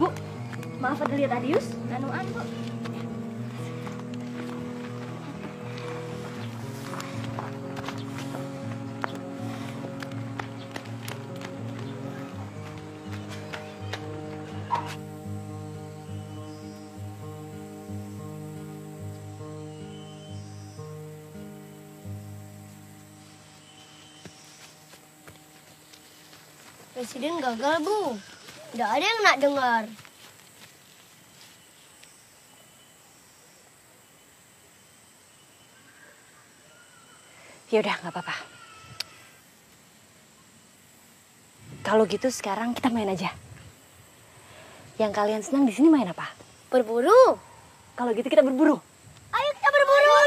Speaker 6: Bu, maaf ada lihat Adius? Anuan, Bu. Presiden gagal, Bu. Nggak ada yang nak dengar.
Speaker 1: Ya udah, nggak apa-apa. Kalau gitu sekarang kita main aja. Yang kalian senang di sini main apa?
Speaker 6: Berburu.
Speaker 1: Kalau gitu kita berburu.
Speaker 6: Ayo kita berburu.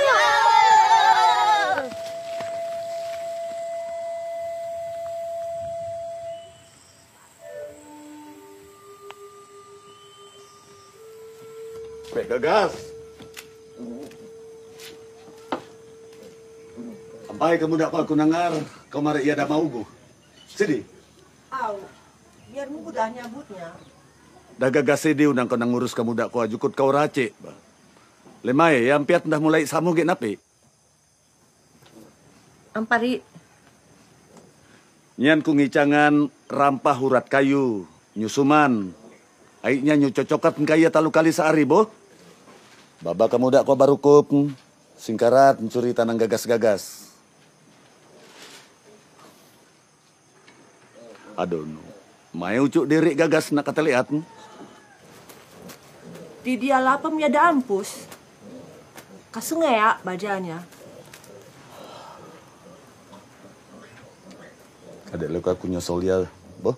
Speaker 11: Baik, gagas. Sampai kamu dapat aku dengar, kau mari ia dah mau bu. Sini.
Speaker 10: Au, biar mudah nyabutnya.
Speaker 11: Dah gagas sini undang kau nang ngurus kamu dak kau ajukut kau racik. Lemai, yang piat dah mulai samu gek napi.
Speaker 10: Ampari.
Speaker 11: Nyan ku ngicangan rampah urat kayu, nyusuman. Aiknya nyu cocokat kaya talu kali sehari, boh. Baba kamu dak kau baru kup, singkarat mencuri tanang gagas-gagas. Aduh, mai ucuk diri gagas nak kata lihat.
Speaker 10: Di dia lapam ya ada ampus. Kasungai ya bajanya.
Speaker 11: Kadek lu aku nyosol dia, boh.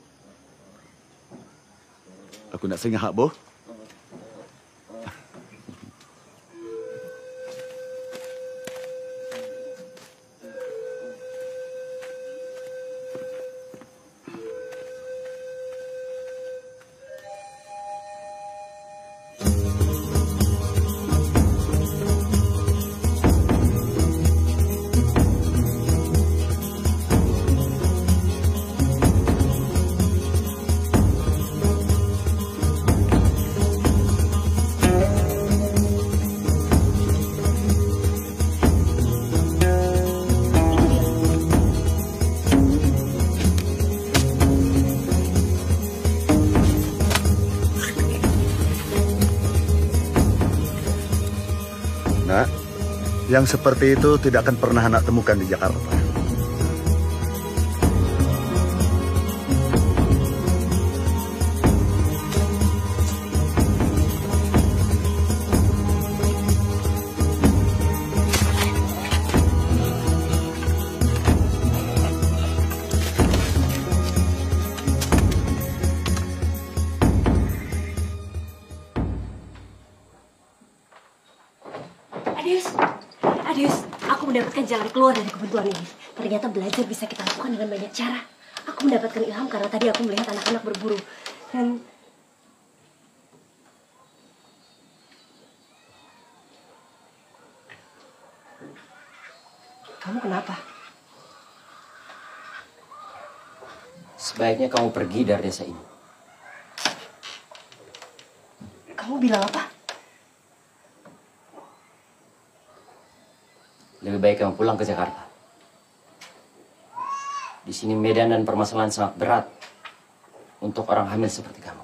Speaker 11: Aku nak singgah, boh. Nak, yang seperti itu tidak akan pernah anak temukan di Jakarta.
Speaker 1: Adius, aku mendapatkan jalan keluar dari kebentuan ini. Ternyata belajar bisa kita lakukan dengan banyak cara. Aku mendapatkan ilham karena tadi aku melihat anak-anak berburu. Dan kamu kenapa?
Speaker 7: Sebaiknya kamu pergi dari desa ini.
Speaker 1: Kamu bilang apa?
Speaker 7: Lebih baik kamu pulang ke Jakarta. Di sini medan dan permasalahan sangat berat untuk orang hamil seperti kamu.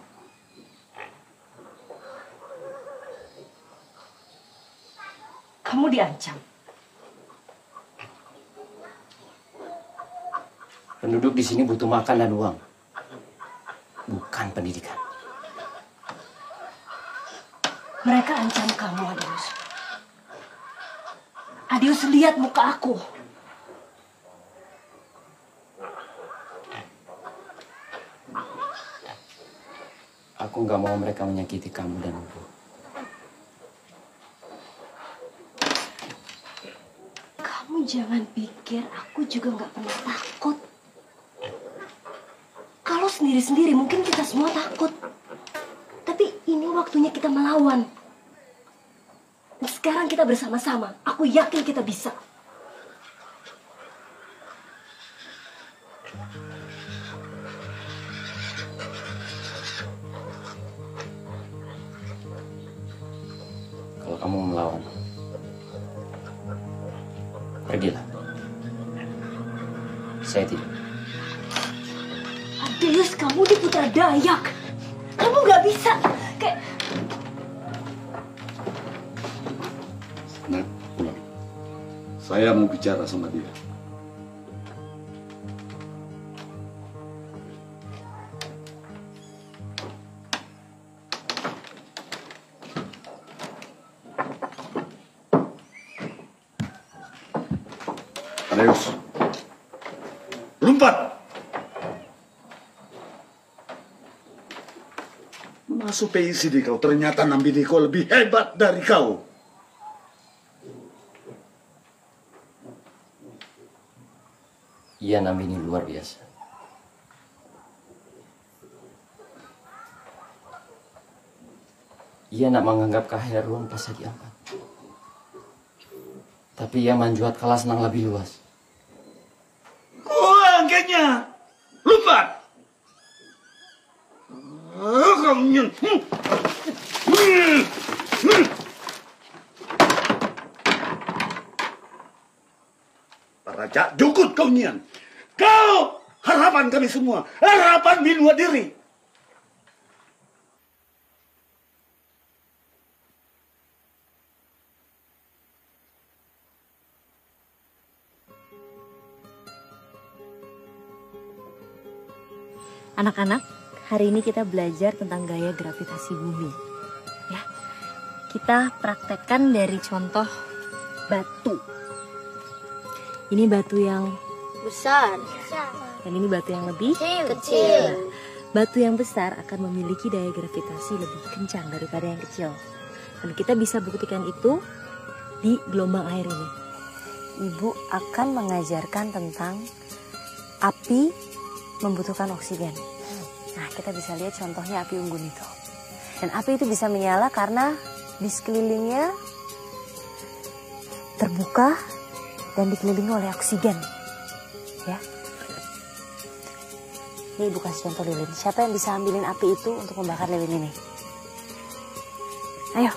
Speaker 1: Kamu diancam.
Speaker 7: Penduduk di sini butuh makan dan uang, bukan pendidikan.
Speaker 1: Mereka ancam kamu, Adius. Adius, lihat muka aku.
Speaker 7: Aku nggak mau mereka menyakiti kamu dan Ibu.
Speaker 1: Kamu jangan pikir aku juga nggak pernah takut. Kalau sendiri-sendiri mungkin kita semua takut. Tapi ini waktunya kita melawan. Dan sekarang kita bersama-sama. Aku yakin kita bisa.
Speaker 7: Kalau kamu mau melawan, pergilah. Saya tidak.
Speaker 1: Adius, kamu di Putra Dayak. Kamu nggak bisa. Kayak...
Speaker 11: Nak, pulang. Saya mau bicara sama dia. Adius. Lompat! Masuk PICD kau, ternyata Nambini kau lebih hebat dari kau.
Speaker 7: Iya, Nambini luar biasa. Ia nak menganggap Kaherun pas lagi angkat. Tapi ia manjuat kelas nang lebih luas.
Speaker 11: Angkatnya lupa. Kamu Raja Jukut kau nyian. Kau harapan kami semua, harapan Minua diri.
Speaker 1: Anak-anak, hari ini kita belajar tentang gaya gravitasi bumi. Ya, kita praktekkan dari contoh batu. Ini batu yang
Speaker 6: besar.
Speaker 1: Dan ini batu yang lebih
Speaker 6: Kecil.
Speaker 1: Nah, batu yang besar akan memiliki daya gravitasi lebih kencang daripada yang kecil. Dan kita bisa buktikan itu di gelombang air ini. Ibu akan mengajarkan tentang api membutuhkan oksigen. Nah, kita bisa lihat contohnya api unggun itu. Dan api itu bisa menyala karena di sekelilingnya terbuka dan dikelilingi oleh oksigen. Ya. Ini Ibu kasih contoh lilin. Siapa yang bisa ambilin api itu untuk membakar lilin ini? Ayo.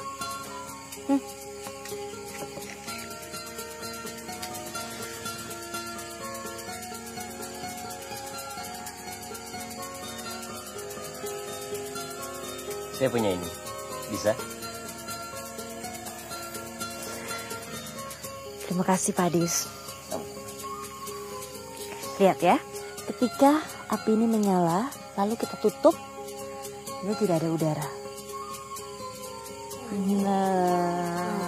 Speaker 7: Saya punya ini. Bisa?
Speaker 1: Terima kasih Pak Adis. Lihat ya, ketika api ini menyala, lalu kita tutup, ini tidak ada udara. Nah,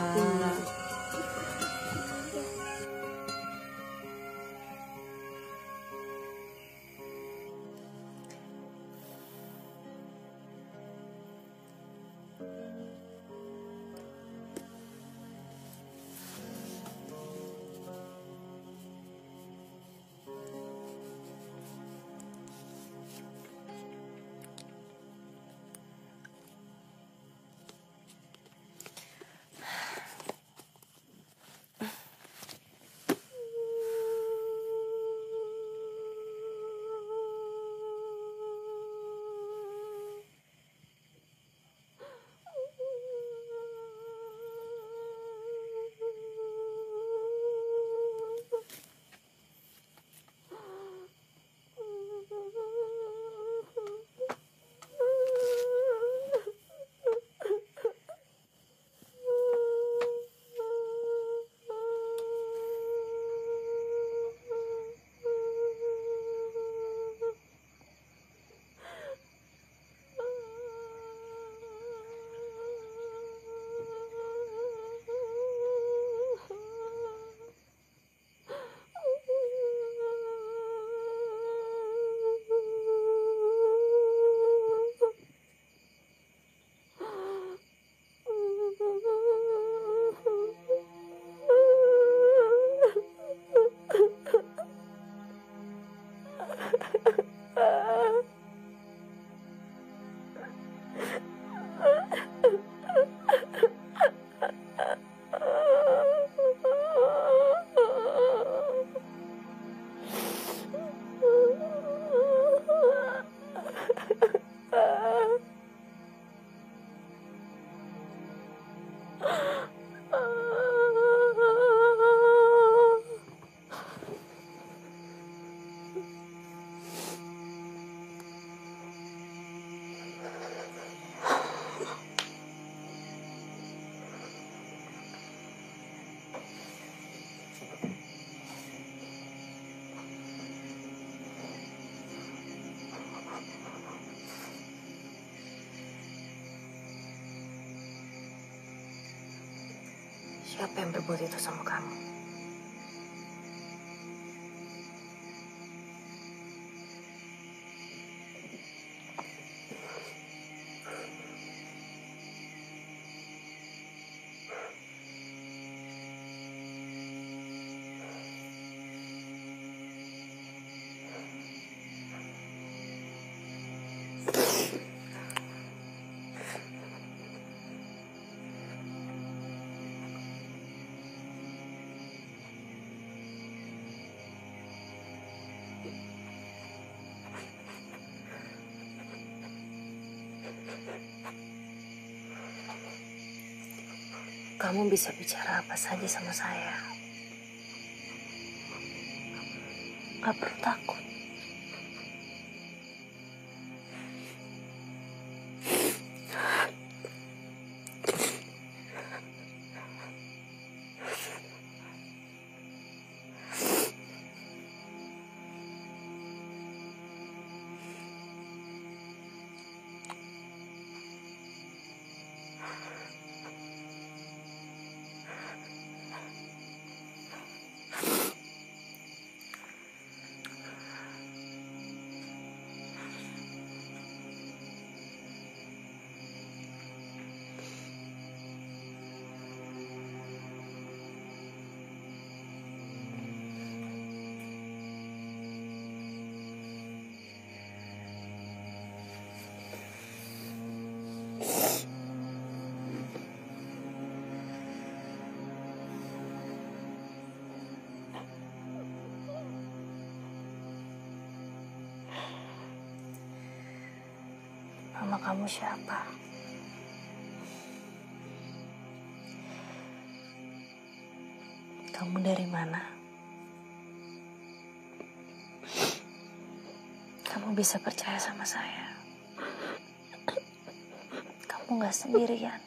Speaker 1: siapa yang berbuat itu sama kamu? Kamu bisa bicara apa saja sama saya. Gak perlu takut. Nama kamu siapa? Kamu dari mana? Kamu bisa percaya sama saya. Kamu gak sendirian.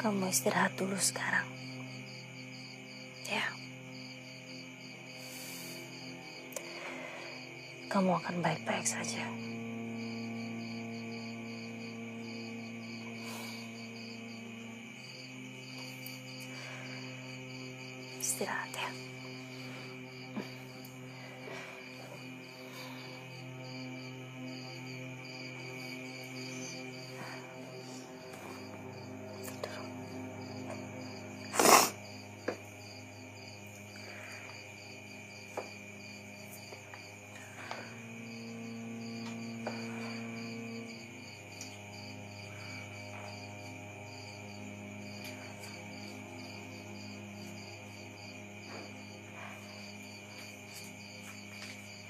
Speaker 1: Kamu istirahat dulu sekarang. Ya. Kamu akan baik-baik saja. Istirahat ya.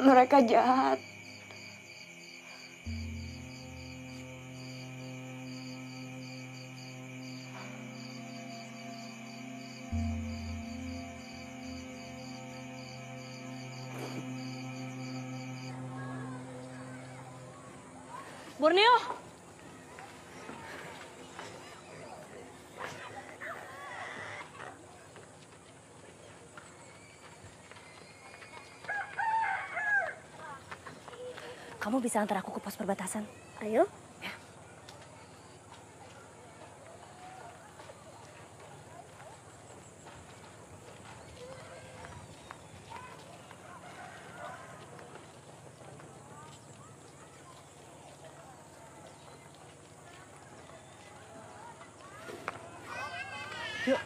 Speaker 6: Mereka jahat.
Speaker 1: Borneo! Kamu bisa antar aku ke pos perbatasan?
Speaker 6: Ayo.
Speaker 1: Ya. Yuk.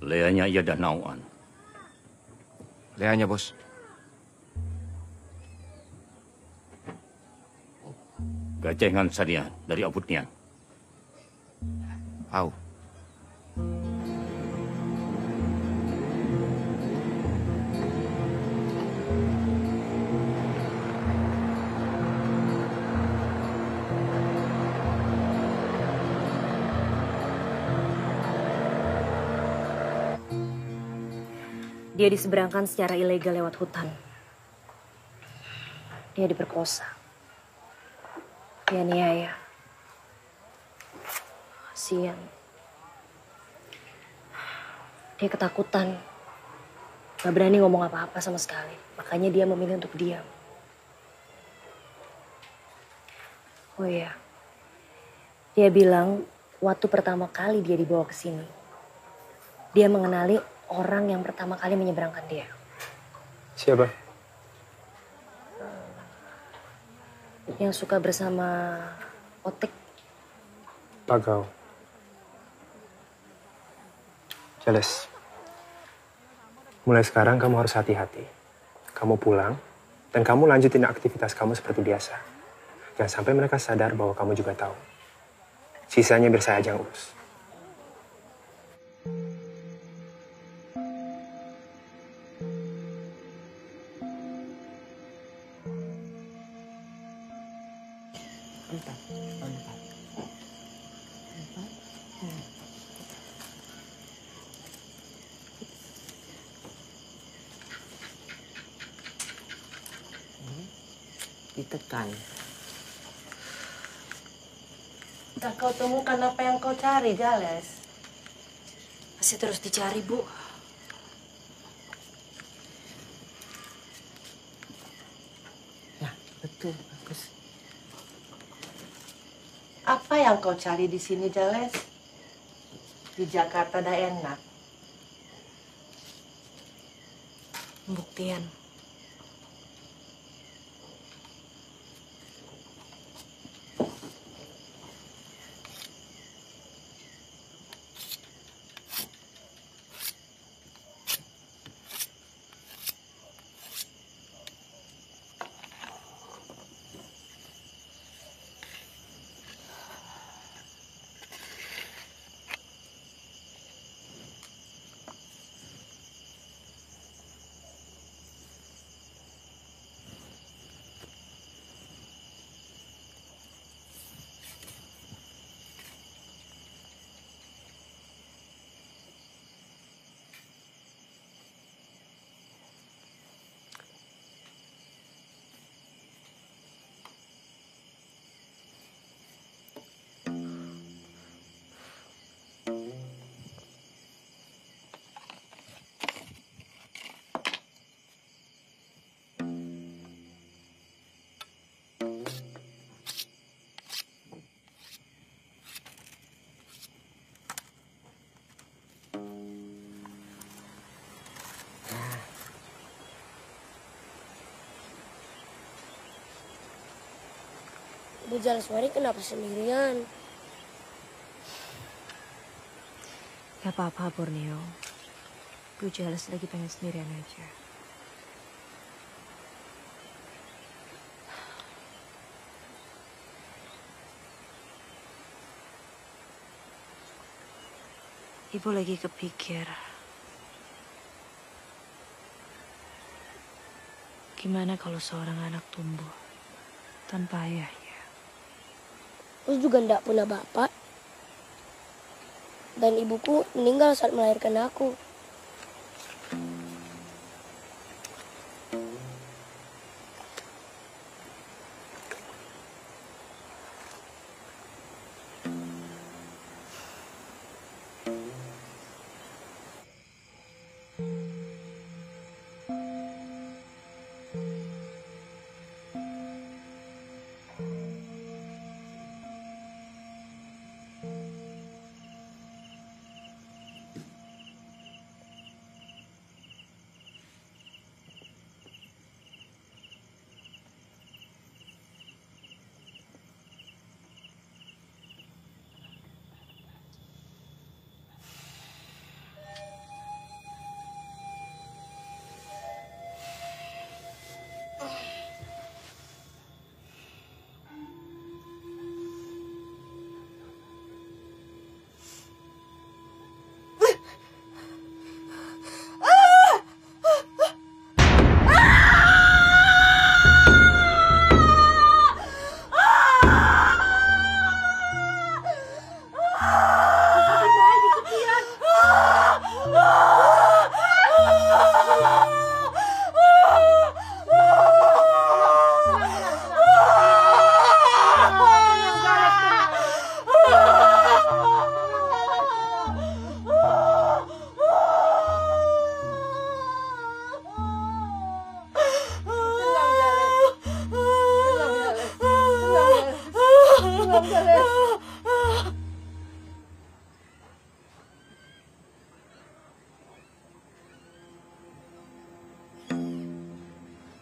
Speaker 8: Leanya ia dah nauan.
Speaker 15: Leanya, Bos.
Speaker 8: Gacengan sadian dari Abutnian.
Speaker 15: Au.
Speaker 1: Dia diseberangkan secara ilegal lewat hutan. Dia diperkosa. Dia niaya. Kasian. Dia ketakutan. Gak berani ngomong apa-apa sama sekali. Makanya dia memilih untuk diam. Oh iya. Dia bilang waktu pertama kali dia dibawa ke sini, dia mengenali orang yang pertama kali menyeberangkan dia.
Speaker 3: Siapa?
Speaker 1: Yang suka bersama Otek.
Speaker 3: Pagau. Jelas. Mulai sekarang kamu harus hati-hati. Kamu pulang, dan kamu lanjutin aktivitas kamu seperti biasa. Jangan sampai mereka sadar bahwa kamu juga tahu. Sisanya biar saya aja yang urus.
Speaker 10: Ditekan. Sudah kau temukan apa yang kau cari, Jales?
Speaker 1: Masih terus dicari, Bu.
Speaker 10: Ya, betul, bagus. Apa yang kau cari di sini, Jales? Di Jakarta dah enak.
Speaker 1: Pembuktian.
Speaker 6: Bu Jaleswari kenapa sendirian?
Speaker 1: Gak apa-apa, Borneo. Bu Jales lagi pengen sendirian aja. Ibu lagi kepikir. Gimana kalau seorang anak tumbuh tanpa ayahnya?
Speaker 6: Terus juga ndak punya bapak. Dan ibuku meninggal saat melahirkan aku.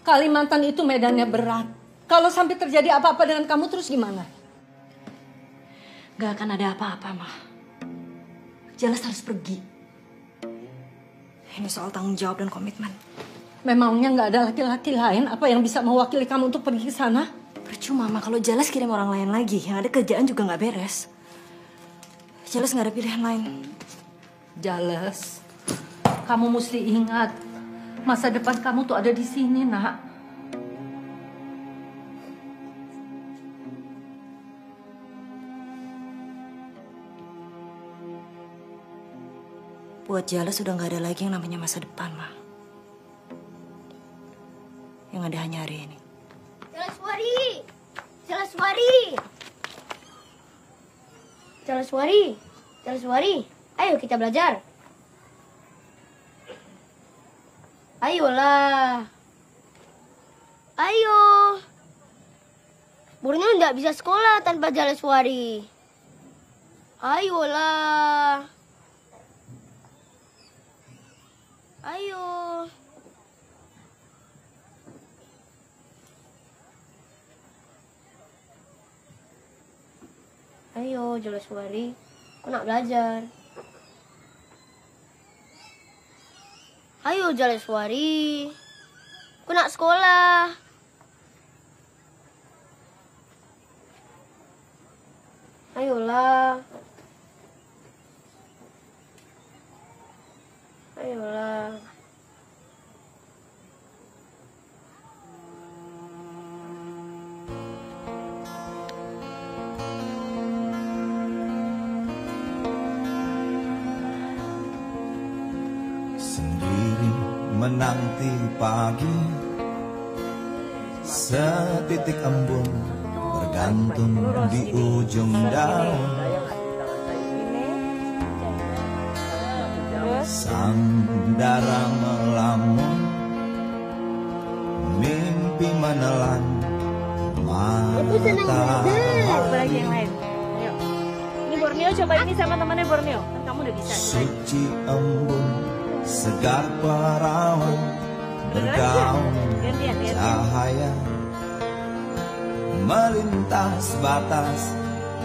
Speaker 17: Kalimantan itu medannya berat. Kalau sampai terjadi apa-apa dengan kamu terus gimana?
Speaker 1: Gak akan ada apa-apa, Ma. Jelas harus pergi. Ini soal tanggung jawab dan komitmen.
Speaker 17: Memangnya nggak ada laki-laki lain apa yang bisa mewakili kamu untuk pergi ke sana?
Speaker 1: Percuma, Ma. Kalau Jelas kirim orang lain lagi, yang ada kerjaan juga nggak beres. Jelas nggak ada pilihan lain.
Speaker 17: Jelas, kamu mesti ingat masa depan kamu tuh ada di sini, Nak.
Speaker 1: Buat Jelas sudah nggak ada lagi yang namanya masa depan, Ma. Yang ada hanya hari ini.
Speaker 6: Jalaswari! Jalaswari! Jalaswari! Jalaswari! Ayo kita belajar. Ayolah. Ayo. Borneo nggak bisa sekolah tanpa Jalaswari. Ayolah. Ayo. Ayo, Jalaswari. Aku nak belajar. Ayo, Jalaswari. Aku nak sekolah. Ayolah. Ayolah.
Speaker 18: Sendiri menanti pagi, setitik embun bergantung di ujung daun. Sandara melamun, mimpi menelan matahari.
Speaker 1: Ini Borneo, coba ini sama temannya Borneo. Kan kamu udah bisa.
Speaker 18: Suci embun, segar perawan, bergaung cahaya, melintas batas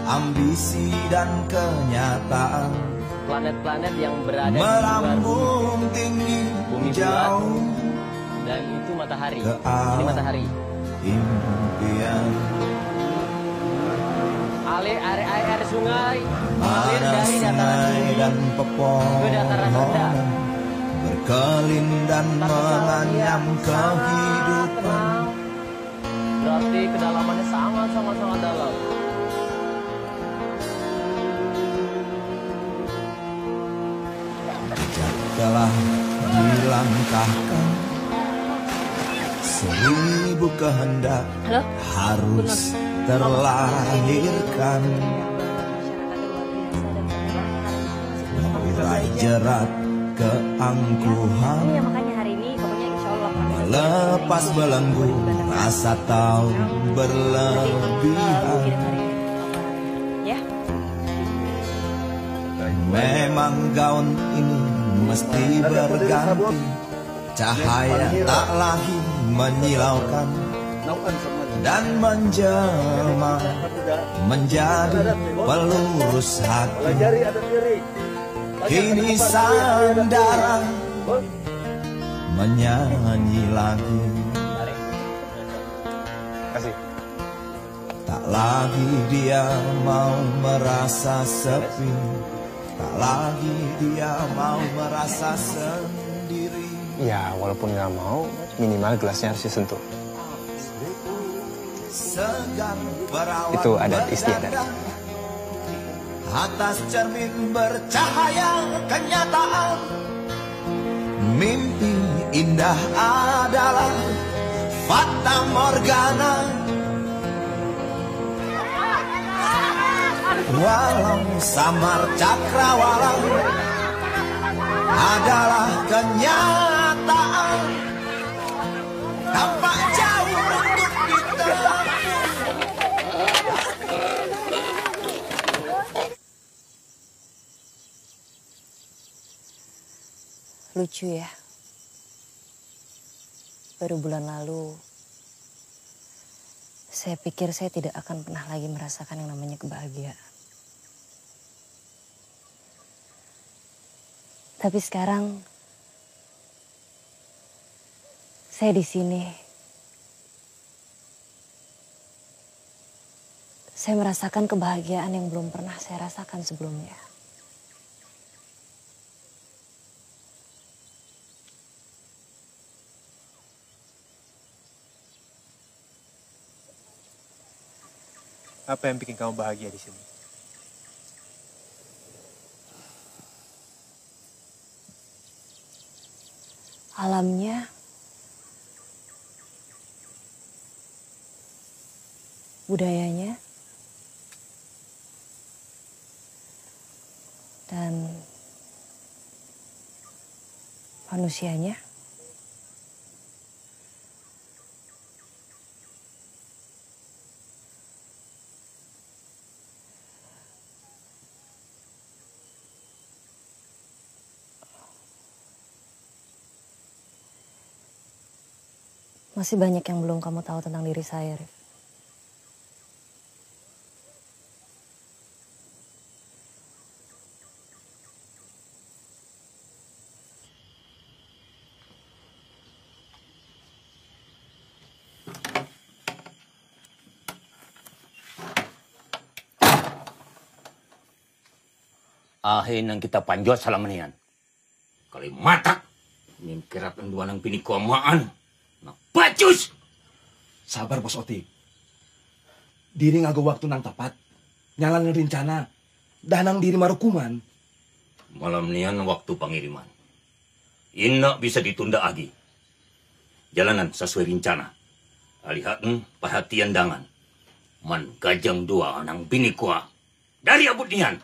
Speaker 18: ambisi dan kenyataan.
Speaker 7: Planet-planet yang berada di
Speaker 18: melambung tinggi
Speaker 7: bumi
Speaker 18: jauh,
Speaker 7: dan itu matahari.
Speaker 18: ke
Speaker 7: Ini matahari.
Speaker 18: impian.
Speaker 7: Air sungai
Speaker 18: Mana
Speaker 7: mengalir dari dataran
Speaker 18: sungai
Speaker 7: tinggi
Speaker 18: dan
Speaker 7: ke dataran rendah.
Speaker 18: pepohonan berkelin dan menganyam kehidupan.
Speaker 7: Berarti kedalamannya sangat dalam.
Speaker 18: Telah dilangkahkan, seribu kehendak harus terlahirkan. Mengurai jerat keangkuhan,
Speaker 1: Makanya hari ini pokoknya insya Allah.
Speaker 18: melepas belenggu rasa tahu berlebihan.
Speaker 1: Ya.
Speaker 18: Memang gaun ini mesti berganti, cahaya tak lagi menyilaukan dan menjelma menjadi pelurus hati. Kini sandara menyanyi lagi, tak lagi dia mau merasa sepi, tak lagi dia mau merasa sendiri.
Speaker 3: Ya, walaupun nggak mau, minimal gelasnya harus disentuh. Itu adat istiadat.
Speaker 18: Atas cermin bercahaya kenyataan, mimpi indah adalah fata morgana. Walau samar cakrawala adalah kenyataan, tampak jauh untuk ditempuh.
Speaker 1: Lucu ya. baru bulan lalu, saya pikir saya tidak akan pernah lagi merasakan yang namanya kebahagiaan. Tapi sekarang, saya di sini. Saya merasakan kebahagiaan yang belum pernah saya rasakan sebelumnya.
Speaker 3: Apa yang bikin kamu bahagia di sini?
Speaker 1: Alamnya, budayanya, dan manusianya. Masih banyak yang belum kamu tahu tentang diri saya, Rif.
Speaker 8: Ahin yang kita panjot salamanian. Kali matak, ingin kerap dua nang pini kuamaan. Nah, bacus!
Speaker 9: Sabar, Bos Otik. Diri ngago waktu nang tepat. Nyalan rencana. Danang diri marukuman.
Speaker 8: Malam nian waktu pengiriman. Inna bisa ditunda lagi. Jalanan sesuai rencana. Alihatn perhatian dangan. Man gajang dua nang bini kuah. Dari abut nian.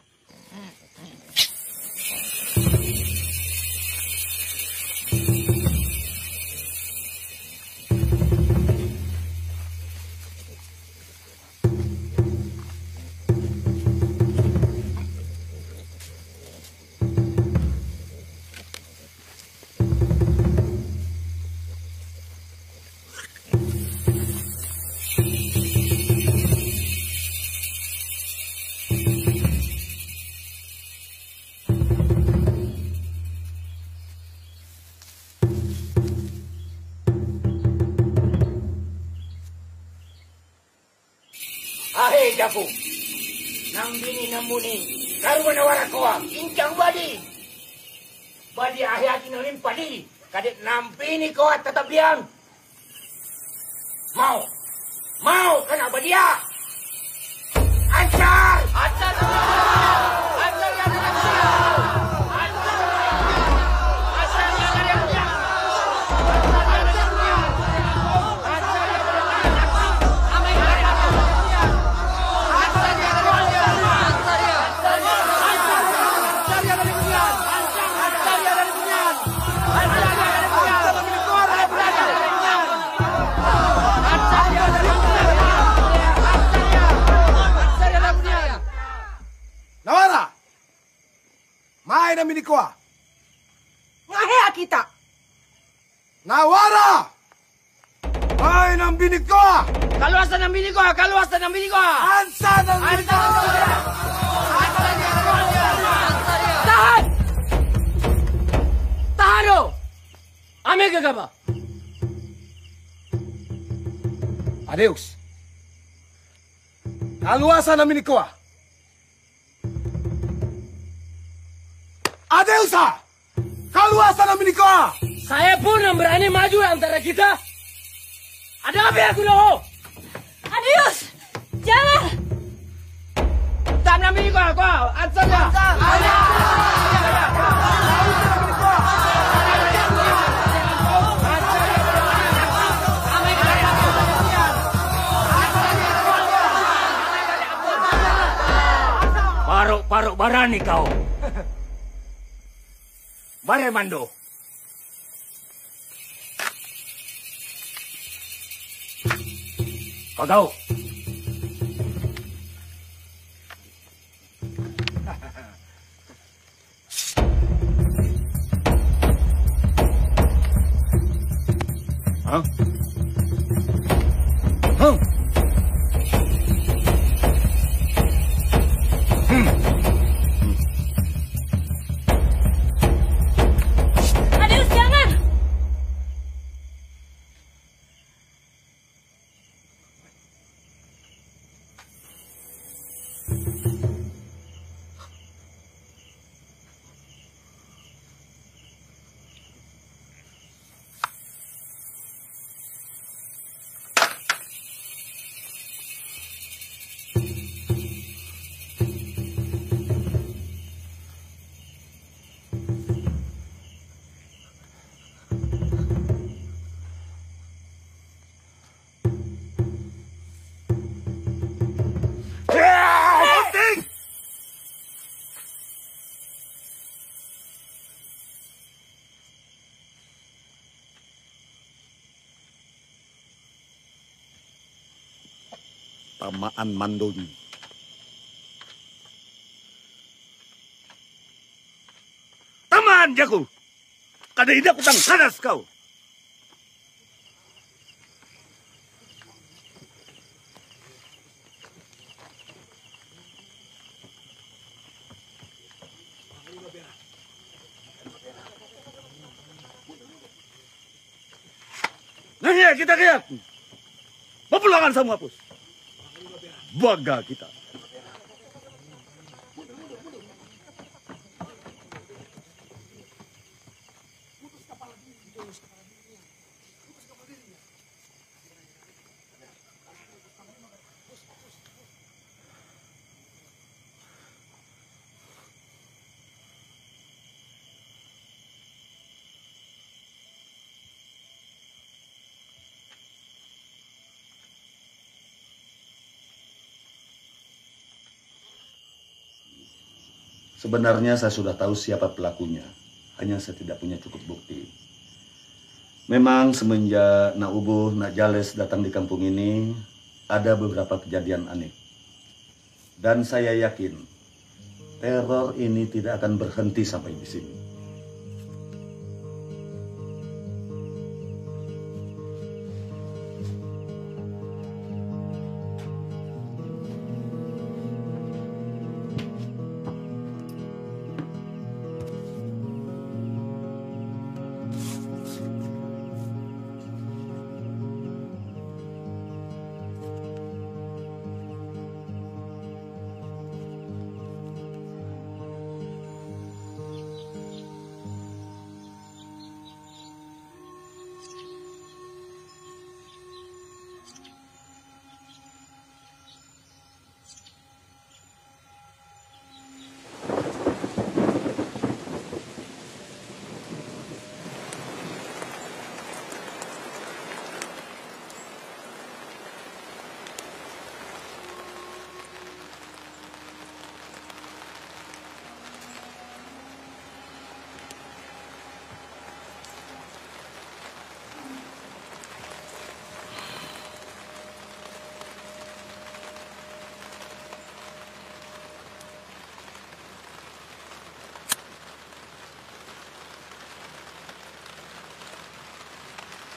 Speaker 18: Ahai jago, nang bini nang muning, karuan awara koa, incang badi. Badi ahai aki nolin padi, kadit nampini koa tetap diam. Mau kena badia. Ancar! Ancar! Ancar yang berhasil!
Speaker 9: Nawara! Mai na minikoa!
Speaker 10: Ngahea kita!
Speaker 9: Nawara! Mai na binikoa!
Speaker 18: Kaluasan ng binikoa! Kaluasan ng binikoa!
Speaker 9: Ansa ng binikoa!
Speaker 18: Tahan! Tahan o! Ame gagaba!
Speaker 9: Adeus! Kaluasan ng binikoa! Adeusa! Kaluasan ng binikoa!
Speaker 18: Saya pun yang berani maju antara kita. Ada apa ya kuno?
Speaker 17: Adius! Jangan!
Speaker 18: Tam na binikoa ako! Ansan na!
Speaker 8: Parok barani kau. Bare mando. Kau.
Speaker 11: Hah? Hah?
Speaker 1: Adeus, jangan!
Speaker 11: Tamaan Mandoni. Tamaan jago. Kada ida kutang sadas kau. Nah ya kita lihat. Pepulangan sama hapus. Baga kita. Sebenarnya saya sudah tahu siapa pelakunya, hanya saya tidak punya cukup bukti. Memang semenjak Nak Ubuh, Nak Jales datang di kampung ini, ada beberapa kejadian aneh. Dan saya yakin, teror ini tidak akan berhenti sampai di sini.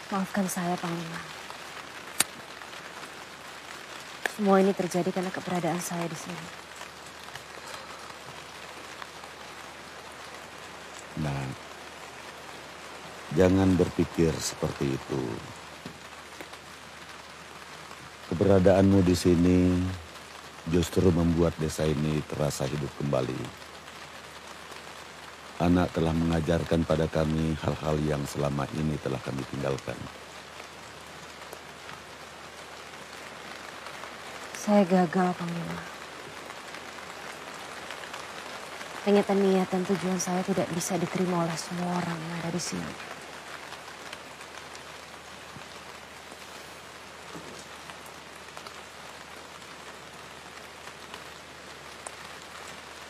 Speaker 1: Maafkan saya, Panglima. Semua ini terjadi karena keberadaan saya di sini.
Speaker 11: Nah, jangan berpikir seperti itu. Keberadaanmu di sini justru membuat desa ini terasa hidup kembali. Anak telah mengajarkan pada kami hal-hal yang selama ini telah kami tinggalkan.
Speaker 1: Saya gagal, Panglima. Ternyata niat dan tujuan saya tidak bisa diterima oleh semua orang yang ada di sini.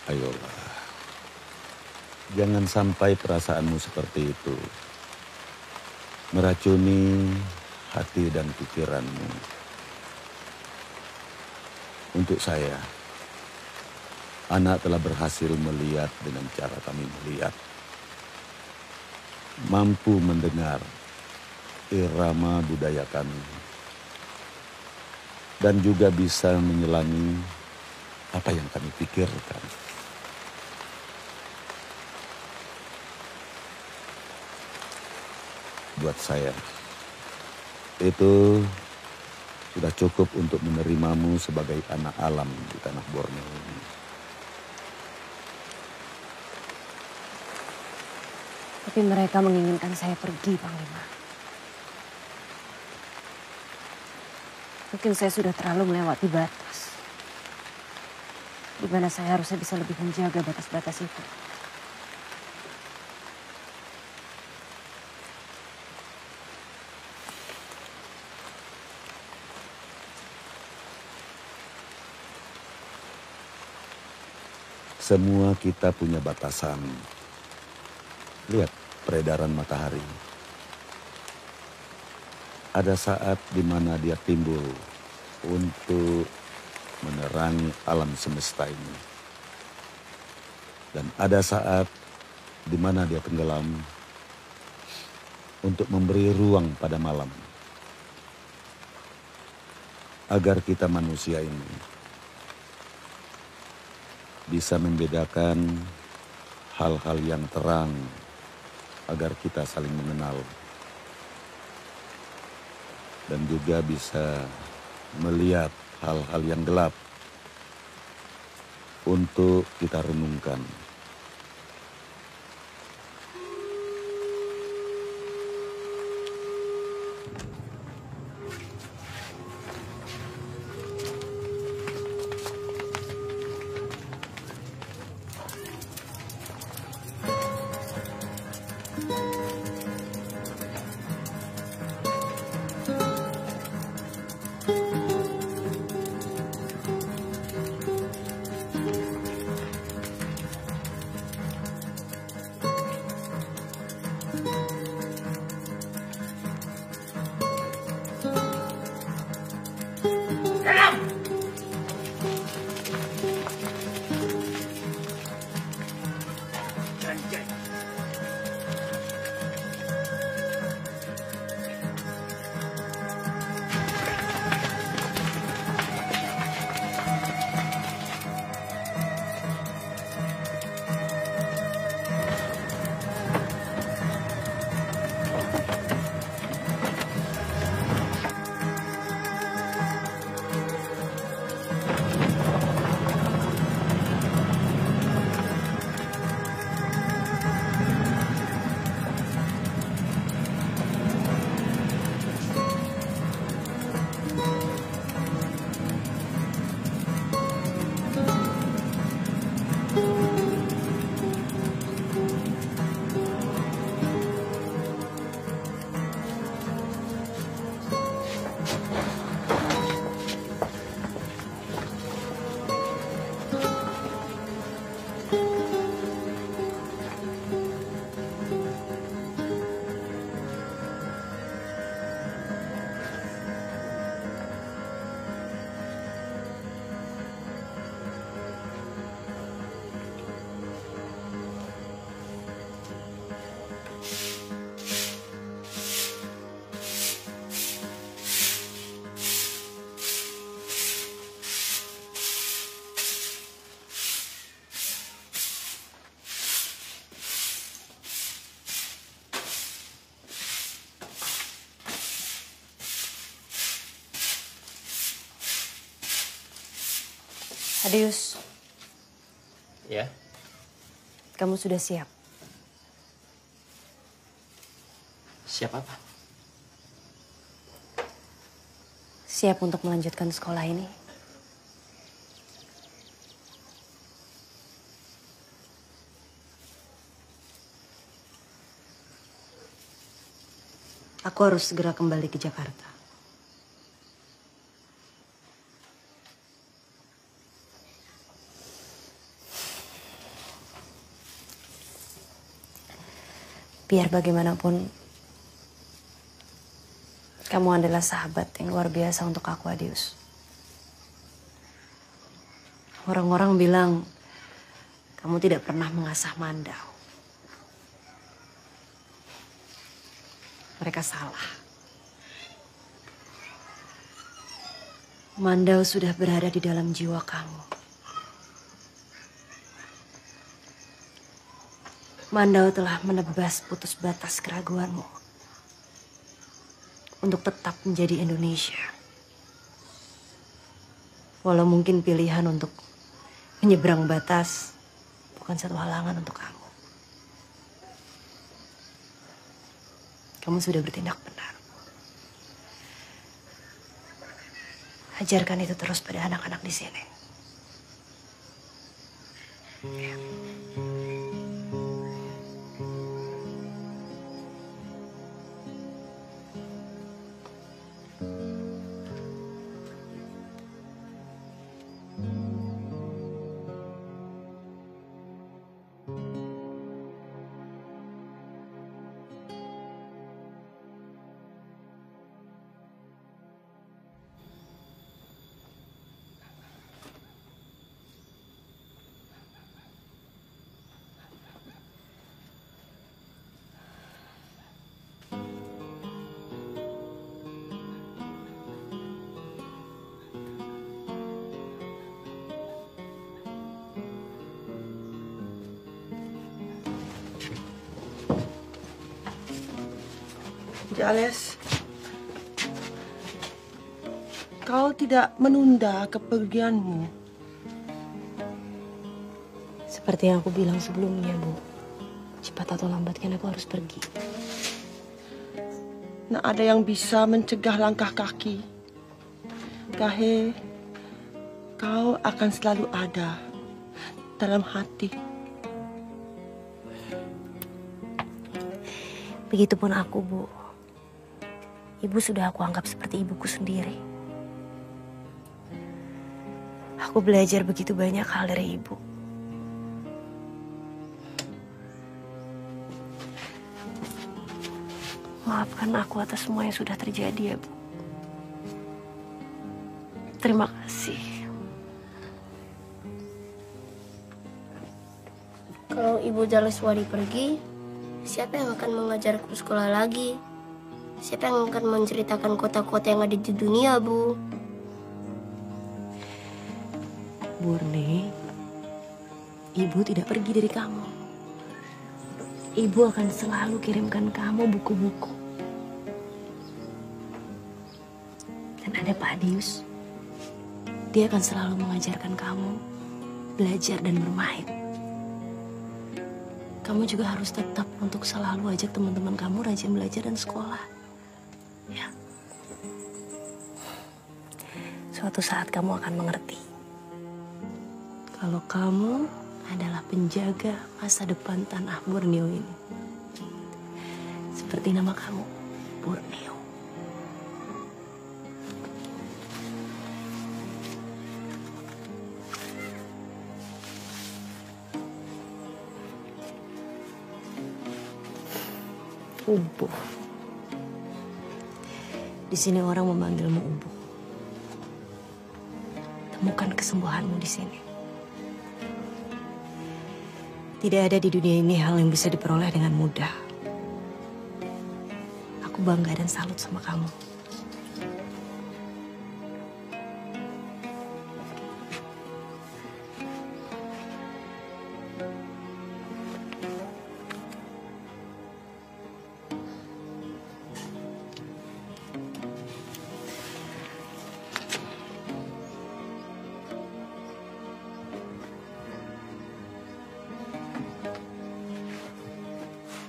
Speaker 11: Ayolah. Jangan sampai perasaanmu seperti itu meracuni hati dan pikiranmu. Untuk saya, anak telah berhasil melihat dengan cara kami melihat. Mampu mendengar irama budaya kami. Dan juga bisa menyelangi apa yang kami pikirkan. Buat saya, itu sudah cukup untuk menerimamu sebagai anak alam di tanah Borneo ini.
Speaker 1: Tapi mereka menginginkan saya pergi, Panglima. Mungkin saya sudah terlalu melewati batas. Di mana saya harusnya bisa lebih menjaga batas-batas itu.
Speaker 11: Semua kita punya batasan. Lihat peredaran matahari. Ada saat di mana dia timbul untuk menerangi alam semesta ini. Dan ada saat di mana dia tenggelam untuk memberi ruang pada malam. Agar kita manusia ini bisa membedakan hal-hal yang terang agar kita saling mengenal. Dan juga bisa melihat hal-hal yang gelap untuk kita renungkan.
Speaker 1: Adius.
Speaker 7: Ya?
Speaker 1: Kamu sudah siap?
Speaker 7: Siap apa?
Speaker 1: Siap untuk melanjutkan sekolah ini? Aku harus segera kembali ke Jakarta. Biar bagaimanapun, kamu adalah sahabat yang luar biasa untuk aku, Adius. Orang-orang bilang, kamu tidak pernah mengasah Mandau. Mereka salah. Mandau sudah berada di dalam jiwa kamu. Mandau telah menebas putus batas keraguanmu untuk tetap menjadi Indonesia. Walau mungkin pilihan untuk menyeberang batas bukan satu halangan untuk kamu. Kamu sudah bertindak benar. Ajarkan itu terus pada anak-anak di sini.
Speaker 10: Jales, kau tidak menunda kepergianmu.
Speaker 1: Seperti yang aku bilang sebelumnya, Bu. Cepat atau lambat kan aku harus pergi.
Speaker 10: Nah, ada yang bisa mencegah langkah kaki. Gahe, kau akan selalu ada dalam hati.
Speaker 1: Begitupun aku, Bu. Ibu sudah aku anggap seperti ibuku sendiri. Aku belajar begitu banyak hal dari ibu. Maafkan aku atas semua yang sudah terjadi ya, Bu. Terima kasih.
Speaker 6: Kalau Ibu Jaleswari pergi, siapa yang akan mengajarku sekolah lagi? Siapa yang akan menceritakan kota-kota yang ada di dunia, Bu?
Speaker 1: Burni, Ibu tidak pergi dari kamu. Ibu akan selalu kirimkan kamu buku-buku. Dan ada Pak Adius. Dia akan selalu mengajarkan kamu belajar dan bermain. Kamu juga harus tetap untuk selalu ajak teman-teman kamu rajin belajar dan sekolah. Ya. Suatu saat kamu akan mengerti. Kalau kamu adalah penjaga masa depan tanah Borneo ini. Seperti nama kamu, Borneo. Ubuh. Di sini orang memanggilmu Ubuh. Temukan kesembuhanmu di sini. Tidak ada di dunia ini hal yang bisa diperoleh dengan mudah. Aku bangga dan salut sama kamu.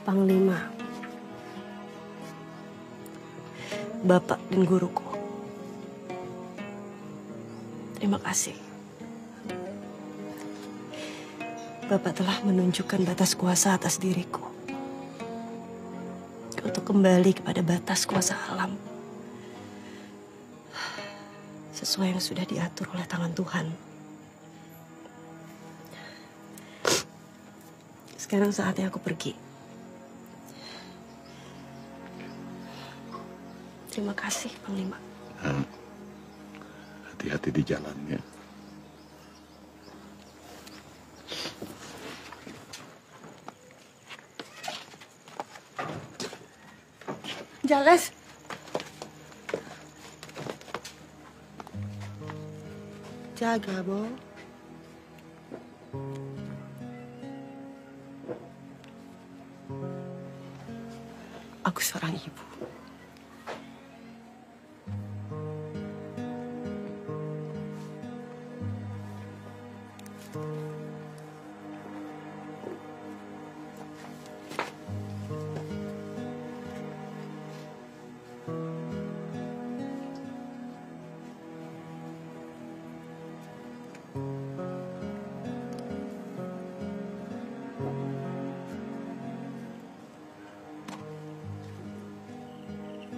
Speaker 1: Panglima, Bapak dan guruku, terima kasih. Bapak telah menunjukkan batas kuasa atas diriku untuk kembali kepada batas kuasa alam sesuai yang sudah diatur oleh tangan Tuhan. Sekarang saatnya aku pergi. Terima kasih, Panglima.
Speaker 11: Hati-hati di jalan ya.
Speaker 10: Jales. jaga, Bo. Aku seorang ibu.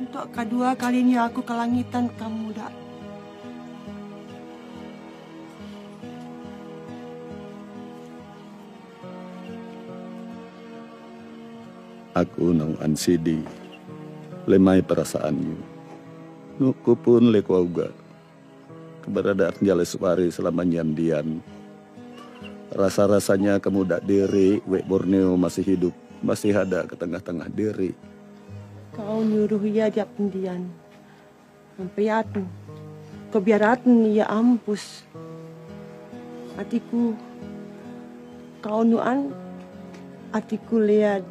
Speaker 10: Untuk kedua kalinya aku ke langitan kamu, Dak.
Speaker 11: Aku nang ansidi, lemai perasaanmu. Nuku pun leku auga. Keberadaan Jaleswari selama nyandian. Rasa-rasanya kamu dak diri, Wek Borneo masih hidup, masih ada ke tengah-tengah diri.
Speaker 10: Kau nyuruh ia dia pendian. Sampai atu. Kebiaratan ia ampus. Hatiku. Kau nuan. Hatiku lihat.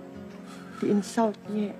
Speaker 10: Di insultnya.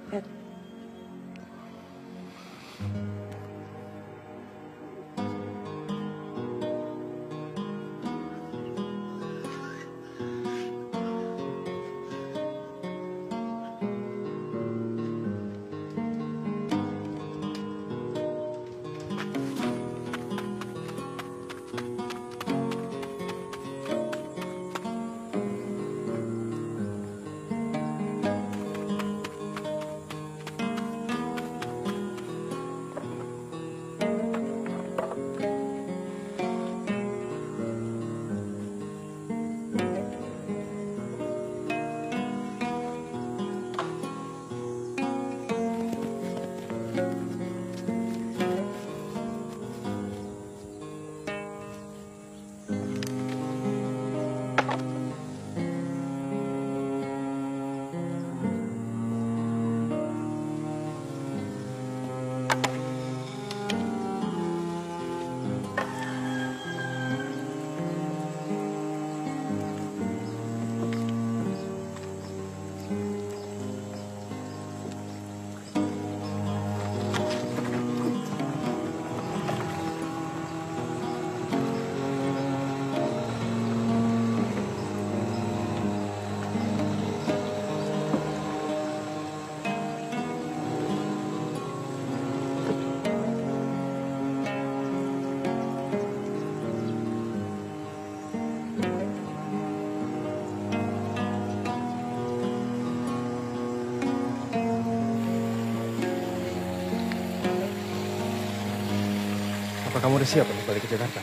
Speaker 3: Apa kamu udah siap untuk balik ke Jakarta?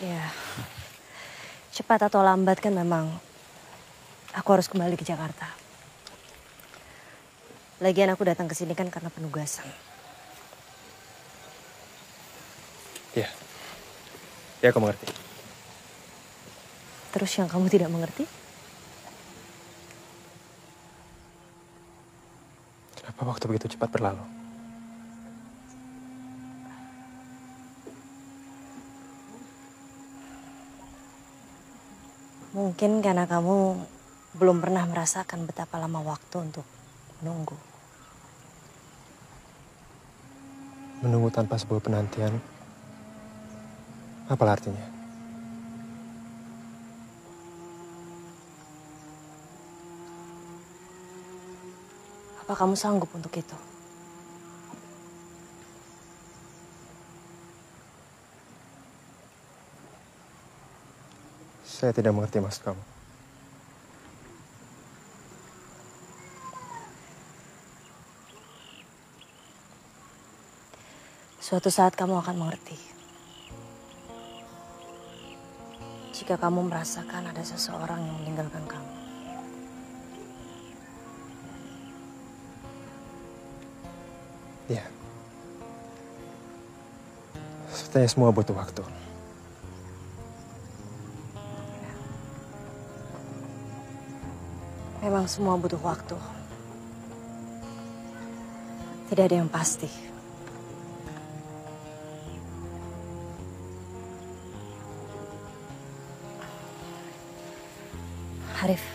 Speaker 1: Ya, cepat atau lambat kan memang aku harus kembali ke Jakarta. Lagian aku datang ke sini kan karena penugasan.
Speaker 3: Ya, ya aku mengerti.
Speaker 1: Terus yang kamu tidak mengerti?
Speaker 3: Kenapa waktu begitu cepat berlalu?
Speaker 1: Mungkin karena kamu belum pernah merasakan betapa lama waktu untuk menunggu.
Speaker 3: Menunggu tanpa sebuah penantian, apa artinya?
Speaker 1: Apa kamu sanggup untuk itu?
Speaker 3: Saya tidak mengerti maksud kamu.
Speaker 1: Suatu saat kamu akan mengerti. Jika kamu merasakan ada seseorang yang meninggalkan kamu.
Speaker 3: Ya. Sepertinya semua butuh waktu.
Speaker 1: Memang semua butuh waktu. Tidak ada yang pasti. Arif,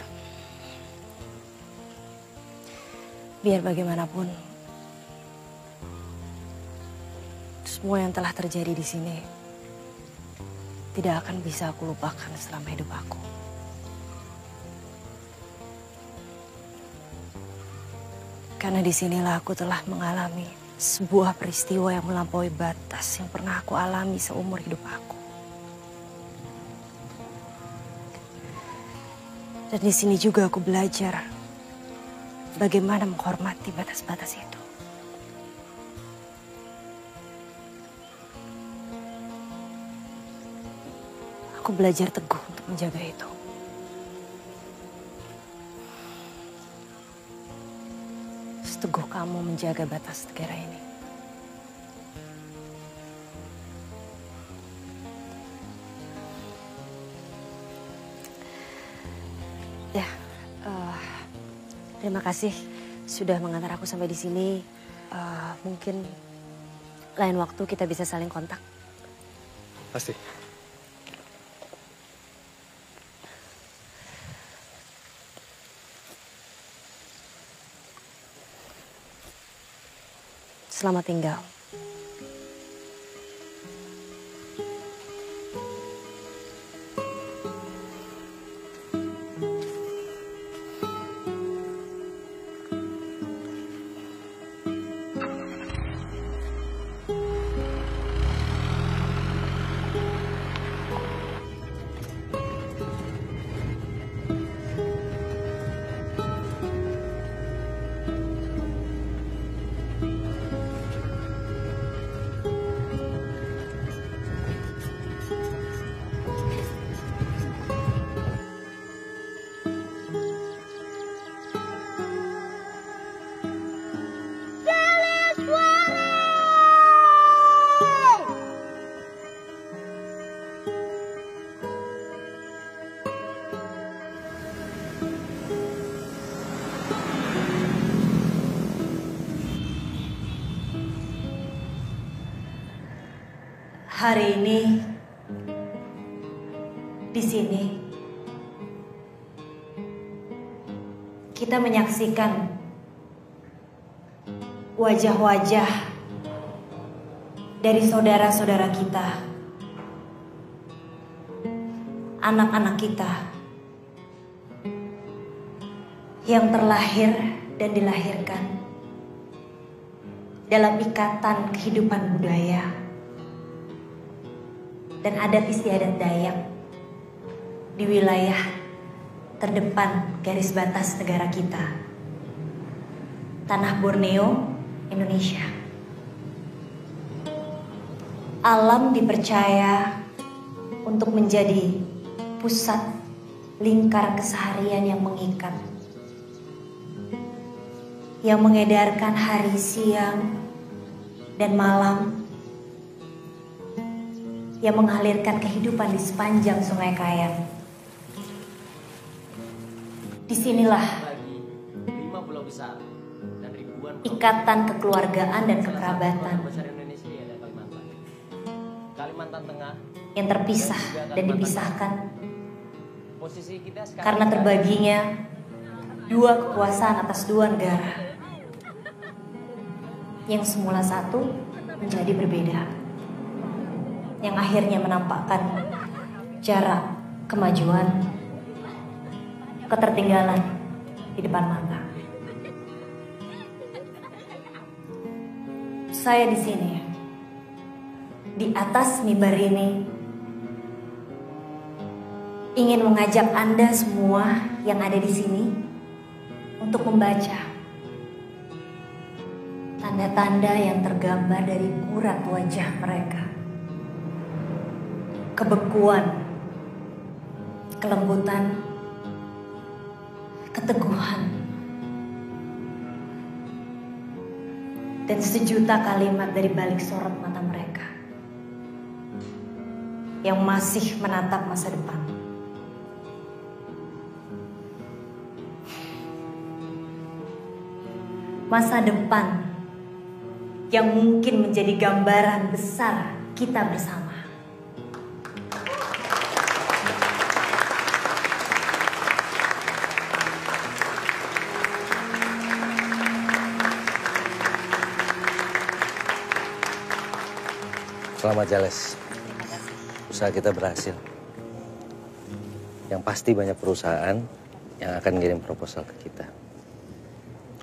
Speaker 1: biar bagaimanapun, semua yang telah terjadi di sini tidak akan bisa aku lupakan selama hidup aku. Karena disinilah aku telah mengalami sebuah peristiwa yang melampaui batas yang pernah aku alami seumur hidup aku. Dan di sini juga aku belajar bagaimana menghormati batas-batas itu. Aku belajar teguh untuk menjaga itu. Seteguh kamu menjaga batas negara ini. Ya, terima kasih sudah mengantar aku sampai di sini. Mungkin lain waktu kita bisa saling kontak.
Speaker 3: Pasti.
Speaker 1: Selamat tinggal. Hari ini di sini kita menyaksikan wajah-wajah dari saudara-saudara kita, anak-anak kita yang terlahir dan dilahirkan dalam ikatan kehidupan budaya dan adat istiadat Dayak di wilayah terdepan garis batas negara kita, tanah Borneo, Indonesia. Alam dipercaya untuk menjadi pusat lingkar keseharian yang mengikat, yang mengedarkan hari, siang, dan malam, yang mengalirkan kehidupan di sepanjang Sungai Kayan. Disinilah ikatan kekeluargaan dan kekerabatan yang terpisah dan dipisahkan karena terbaginya dua kekuasaan atas dua negara yang semula satu menjadi berbeda, yang akhirnya menampakkan jarak kemajuan, ketertinggalan di depan mata. Saya di sini, di atas mimbar ini, ingin mengajak Anda semua yang ada di sini untuk membaca tanda-tanda yang tergambar dari kurat wajah mereka. Kebekuan, kelembutan, keteguhan, dan sejuta kalimat dari balik sorot mata mereka yang masih menatap masa depan. Masa depan yang mungkin menjadi gambaran besar kita bersama.
Speaker 19: Selamat Jales. Usaha kita berhasil. Yang pasti banyak perusahaan yang akan ngirim proposal ke kita.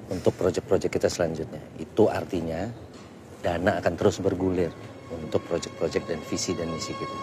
Speaker 19: Untuk proyek-proyek kita selanjutnya. Itu artinya dana akan terus bergulir untuk proyek-proyek dan visi dan misi kita.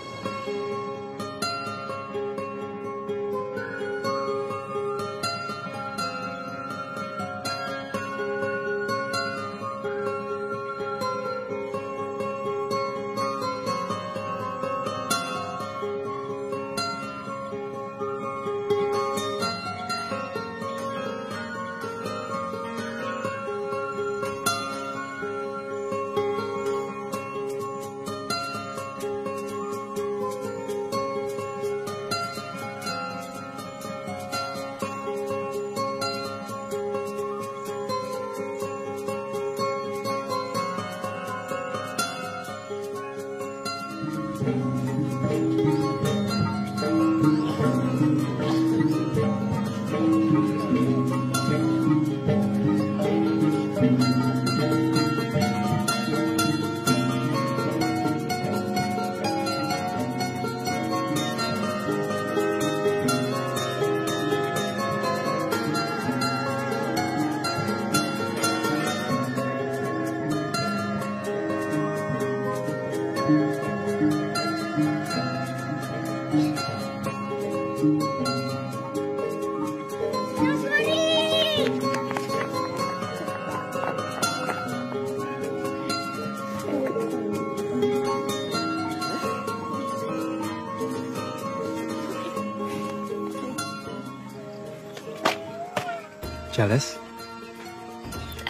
Speaker 3: Jales?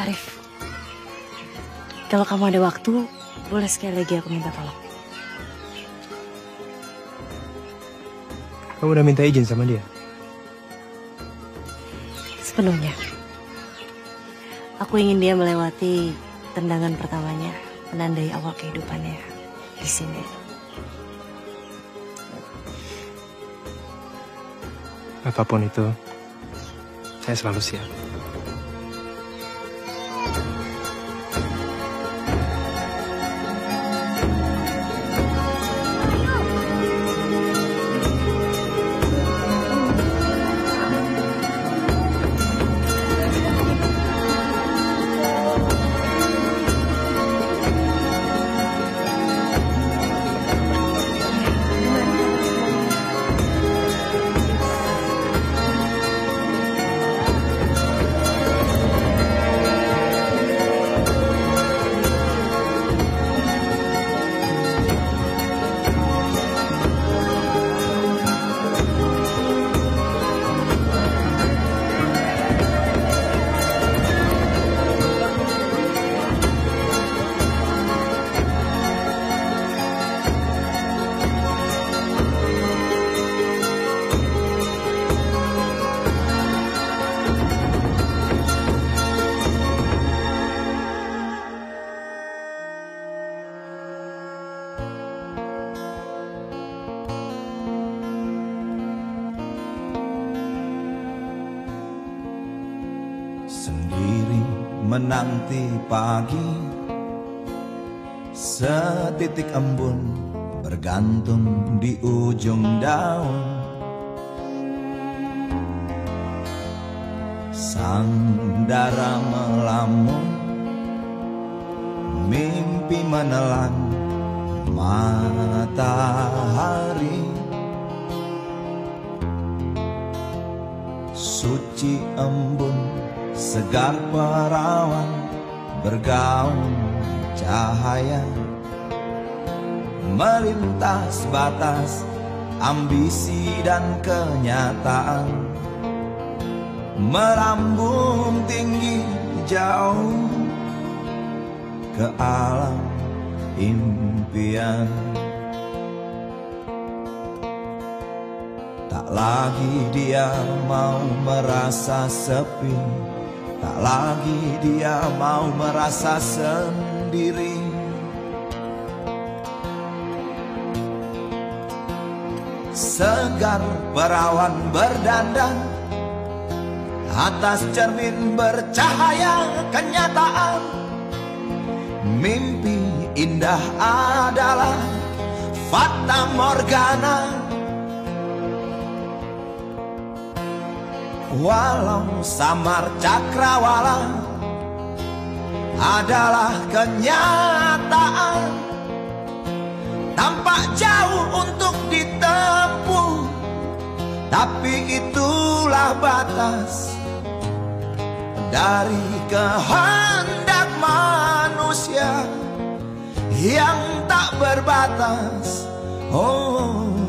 Speaker 1: Arif, kalau kamu ada waktu, boleh sekali lagi aku minta tolong.
Speaker 3: Kamu udah minta izin sama dia?
Speaker 1: Sepenuhnya. Aku ingin dia melewati tendangan pertamanya, menandai awal kehidupannya di sini.
Speaker 3: Apapun itu, saya selalu siap.
Speaker 20: Sendiri menanti pagi, setitik embun bergantung di ujung daun. Sandara melamun, mimpi menelan matahari. Suci embun, segar perawan, bergaung cahaya, melintas batas ambisi dan kenyataan, melambung tinggi jauh ke alam impian. Tak lagi dia mau merasa sepi, tak lagi dia mau merasa sendiri. Segar perawan berdandan, atas cermin bercahaya kenyataan. Mimpi indah adalah fata morgana. Walau samar cakrawala adalah kenyataan, tampak jauh untuk ditempuh, tapi itulah batas dari kehendak manusia yang tak berbatas. Oh.